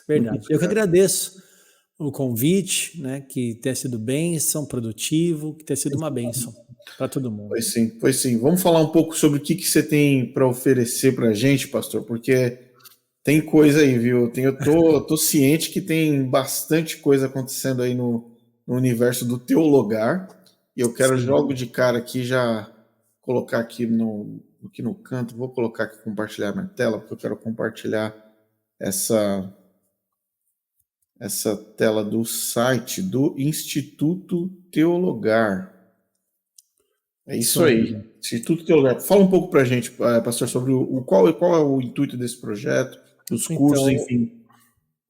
Muito Verdade. Eu que obrigado. agradeço o convite, né? Que tenha sido bênção, produtivo, que tenha sido uma bênção para todo mundo. Pois sim, pois sim. Vamos falar um pouco sobre o que você tem para oferecer para a gente, pastor, porque tem coisa aí, viu? Eu tô ciente que tem bastante coisa acontecendo aí no universo do teologar, e eu quero Sim. logo de cara aqui já colocar aqui no canto, vou colocar aqui compartilhar minha tela, porque eu quero compartilhar essa, essa tela do site do Instituto Teologar. É Isso isso aí. aí. Instituto Teologar. Fala um pouco para a gente, pastor, sobre qual é o intuito desse projeto, dos cursos, Então, enfim.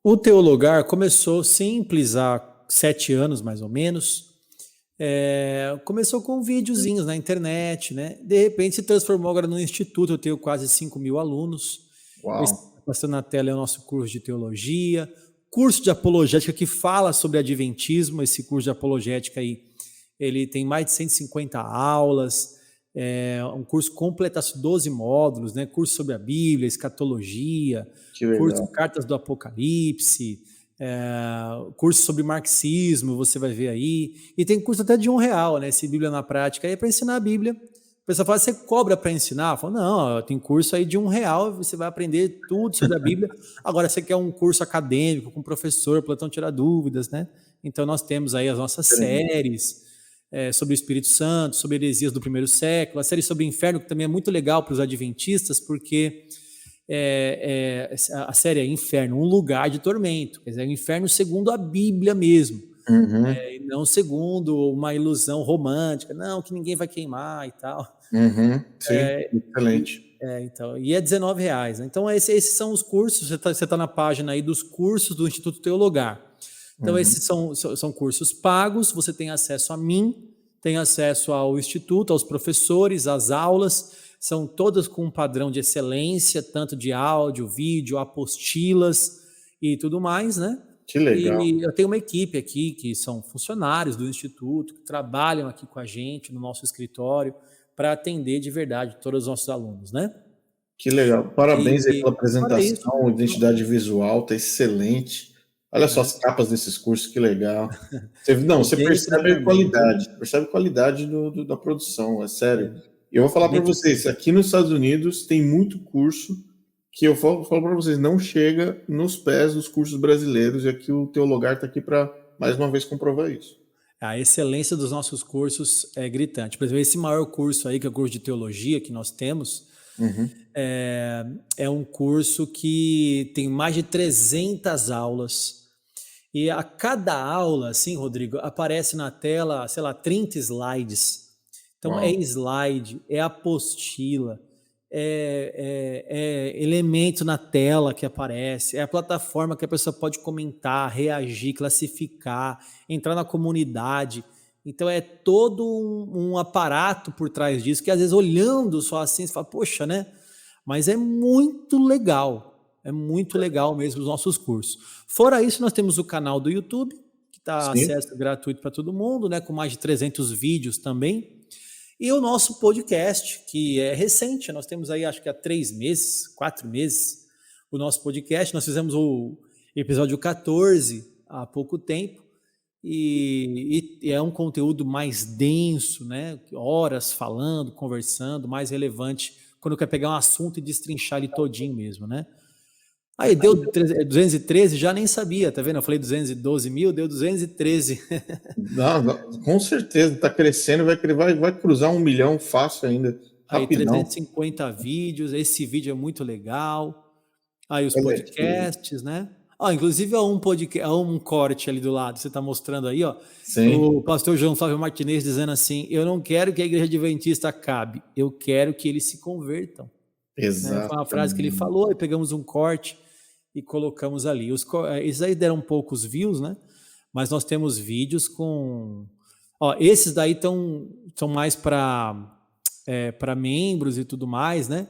o Teologar começou simples há 7 anos, mais ou menos. Começou com videozinhos na internet, né? De repente se transformou agora no instituto. Eu tenho quase 5.000 alunos. Eu Uau. estou passando na tela é o nosso curso de teologia, curso de apologética que fala sobre adventismo. Esse curso de apologética aí, ele tem mais de 150 aulas. Um curso completasse 12 módulos, né? Curso sobre a Bíblia, escatologia, Que curso legal. Cartas do Apocalipse, Curso sobre marxismo, você vai ver aí. E tem curso até de R$ 1, né? Esse Bíblia na Prática. Aí é para ensinar a Bíblia. O pessoal fala, você cobra para ensinar? Eu falo, não, tem curso aí de R$ 1, você vai aprender tudo sobre a Bíblia. Agora, você quer um curso acadêmico, com professor, Platão tirar dúvidas, né? Então, nós temos aí as nossas séries sobre o Espírito Santo, sobre heresias do primeiro século, a série sobre o inferno, que também é muito legal para os adventistas, porque a série é Inferno, um lugar de tormento. Quer dizer, é o inferno segundo a Bíblia mesmo. Uhum. E não segundo uma ilusão romântica, não, que ninguém vai queimar e tal. Uhum. Sim, excelente. Então, e é R$ 19, né? Então, esses são os cursos, você tá na página aí dos cursos do Instituto Teologar. Então, esses são cursos pagos, você tem acesso a mim, tem acesso ao Instituto, aos professores, às aulas, são todas com um padrão de excelência, tanto de áudio, vídeo, apostilas e tudo mais, né? Que legal. E eu tenho uma equipe aqui, que são funcionários do Instituto, que trabalham aqui com a gente, no nosso escritório, para atender de verdade todos os nossos alunos, né? Que legal. Parabéns aí pela Fora isso, apresentação, identidade visual, tá excelente. Olha só as capas desses cursos, que legal. Você dentro do percebe qualidade da produção, é sério. E eu vou falar para dentro vocês, aqui nos Estados Unidos tem muito curso que eu falo para vocês, não chega nos pés dos cursos brasileiros, e aqui o Teologar está aqui para, mais uma vez, comprovar isso. A excelência dos nossos cursos é gritante. Por exemplo, esse maior curso aí, que é o curso de teologia que nós temos, é um curso que tem mais de 300 aulas. E a cada aula, assim, Rodrigo, aparece na tela, sei lá, 30 slides. Então, Uau. é slide, é apostila, é elemento na tela que aparece, é a plataforma que a pessoa pode comentar, reagir, classificar, entrar na comunidade. Então, é todo um aparato por trás disso, que às vezes olhando só assim, você fala, poxa, né? Mas é muito legal mesmo os nossos cursos. Fora isso, nós temos o canal do YouTube, que está acesso gratuito para todo mundo, né? Com mais de 300 vídeos também. E o nosso podcast, que é recente, nós temos aí acho que há 3 meses, 4 meses, o nosso podcast. Nós fizemos o episódio 14 há pouco tempo, e é um conteúdo mais denso, né? Horas falando, conversando, mais relevante, quando quer pegar um assunto e destrinchar ele todinho mesmo, né? Aí deu 213, já nem sabia, tá vendo? Eu falei 212 mil, deu 213. Não, com certeza, está crescendo, vai cruzar 1 milhão fácil ainda, Aí rapidão. 350 vídeos, esse vídeo é muito legal. Aí os podcasts, né? Inclusive um corte ali do lado, você está mostrando aí, ó. Sim. O pastor João Flávio Martinez dizendo assim, eu não quero que a igreja adventista acabe, eu quero que eles se convertam. Exato. Foi uma frase que ele falou, e pegamos um corte e colocamos ali. Esses aí deram poucos views, né? Mas nós temos vídeos com... esses daí são mais para membros e tudo mais, né?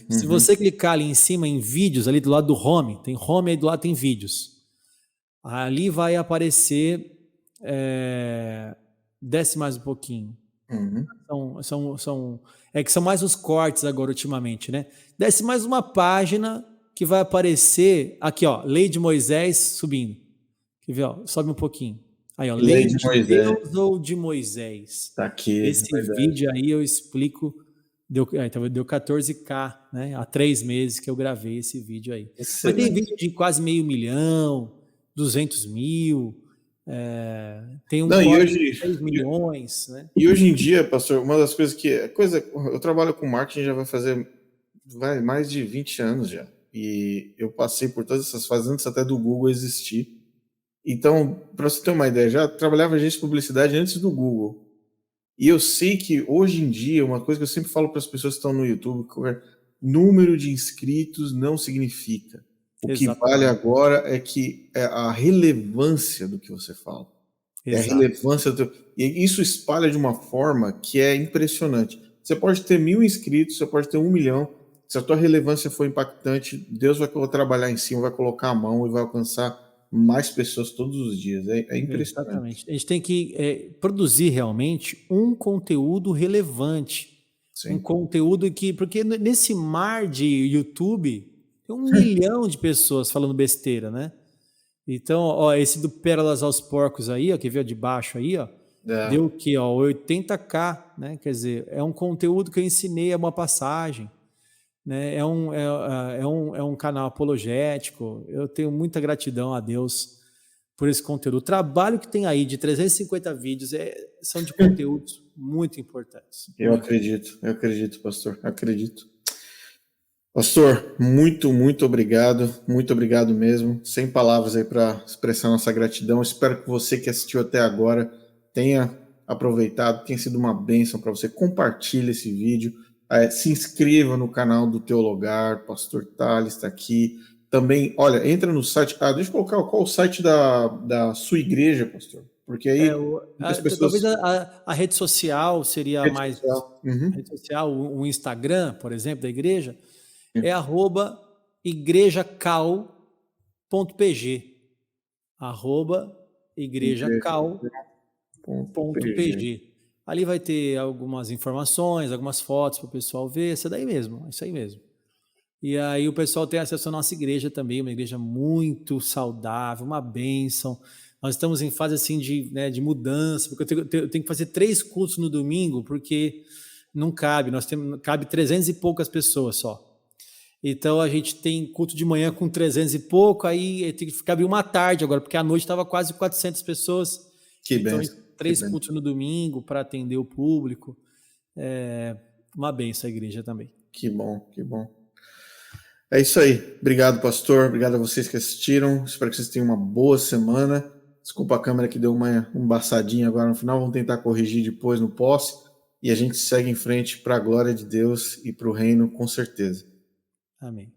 Se você clicar ali em cima em vídeos, ali do lado do home, tem home, aí do lado tem vídeos. Ali vai aparecer... desce mais um pouquinho. Que são mais os cortes agora ultimamente, né? Desce mais uma página que vai aparecer aqui, ó, Lei de Moisés subindo. Quer ver, ó? Sobe um pouquinho. Aí, ó, Lei de Deus ou de Moisés? Tá aqui. Esse vídeo aí eu explico, deu 14K, né? Há 3 meses que eu gravei esse vídeo aí. Excelente. Mas tem vídeo de quase 500 mil, 200 mil, tem um corte de 6 milhões, né? E hoje em dia, pastor, uma das coisas eu trabalho com marketing já vai fazer mais de 20 anos já. E eu passei por todas essas fases antes até do Google existir. Então, para você ter uma ideia, já trabalhava em agência de publicidade antes do Google. E eu sei que hoje em dia, uma coisa que eu sempre falo para as pessoas que estão no YouTube, número de inscritos não significa. O que vale agora é a relevância do que você fala. É a relevância e isso espalha de uma forma que é impressionante. Você pode ter 1.000 inscritos, você pode ter 1 milhão. Se a tua relevância for impactante, Deus vai trabalhar em cima, vai colocar a mão e vai alcançar mais pessoas todos os dias. É impressionante. Exatamente. A gente tem que produzir realmente um conteúdo relevante. Sim. Um conteúdo porque nesse mar de YouTube tem 1 milhão de pessoas falando besteira, né? Então, ó, esse do Pérolas aos Porcos aí, ó, que veio de baixo aí, ó, deu o quê? Ó, 80K, né? Quer dizer, é um conteúdo que eu ensinei, é uma passagem, né? É um canal apologético. Eu tenho muita gratidão a Deus por esse conteúdo. O trabalho que tem aí de 350 vídeos são de conteúdos muito importantes. Eu acredito, pastor, acredito. Pastor, muito obrigado mesmo. Sem palavras aí para expressar nossa gratidão. Espero que você que assistiu até agora tenha aproveitado, tenha sido uma bênção para você. Compartilhe esse vídeo, se inscreva no canal do Teologar, Pastor Thales está aqui. Também, olha, entra no site. Deixa eu colocar qual o site da sua igreja, pastor. Porque aí muitas pessoas. Talvez a rede social seria Rede mais. social. A rede social, o Instagram, por exemplo, da igreja, é @igrejacal.pg. @igrejacal.pg. Ali vai ter algumas informações, algumas fotos para o pessoal ver. Isso daí mesmo, isso aí mesmo. E aí o pessoal tem acesso à nossa igreja também, uma igreja muito saudável, uma bênção. Nós estamos em fase assim de mudança, porque eu tenho que fazer 3 cultos no domingo, porque não cabe, cabe 300 e poucas pessoas só. Então a gente tem culto de manhã com 300 e pouco, aí tem que caber uma tarde agora, porque à noite estava quase 400 pessoas. Que então, benção. 3 cultos no domingo para atender o público. Uma benção a igreja também. Que bom. É isso aí. Obrigado, pastor. Obrigado a vocês que assistiram. Espero que vocês tenham uma boa semana. Desculpa a câmera que deu uma embaçadinha agora no final. Vamos tentar corrigir depois no pós. E a gente segue em frente para a glória de Deus e para o reino, com certeza. Amém.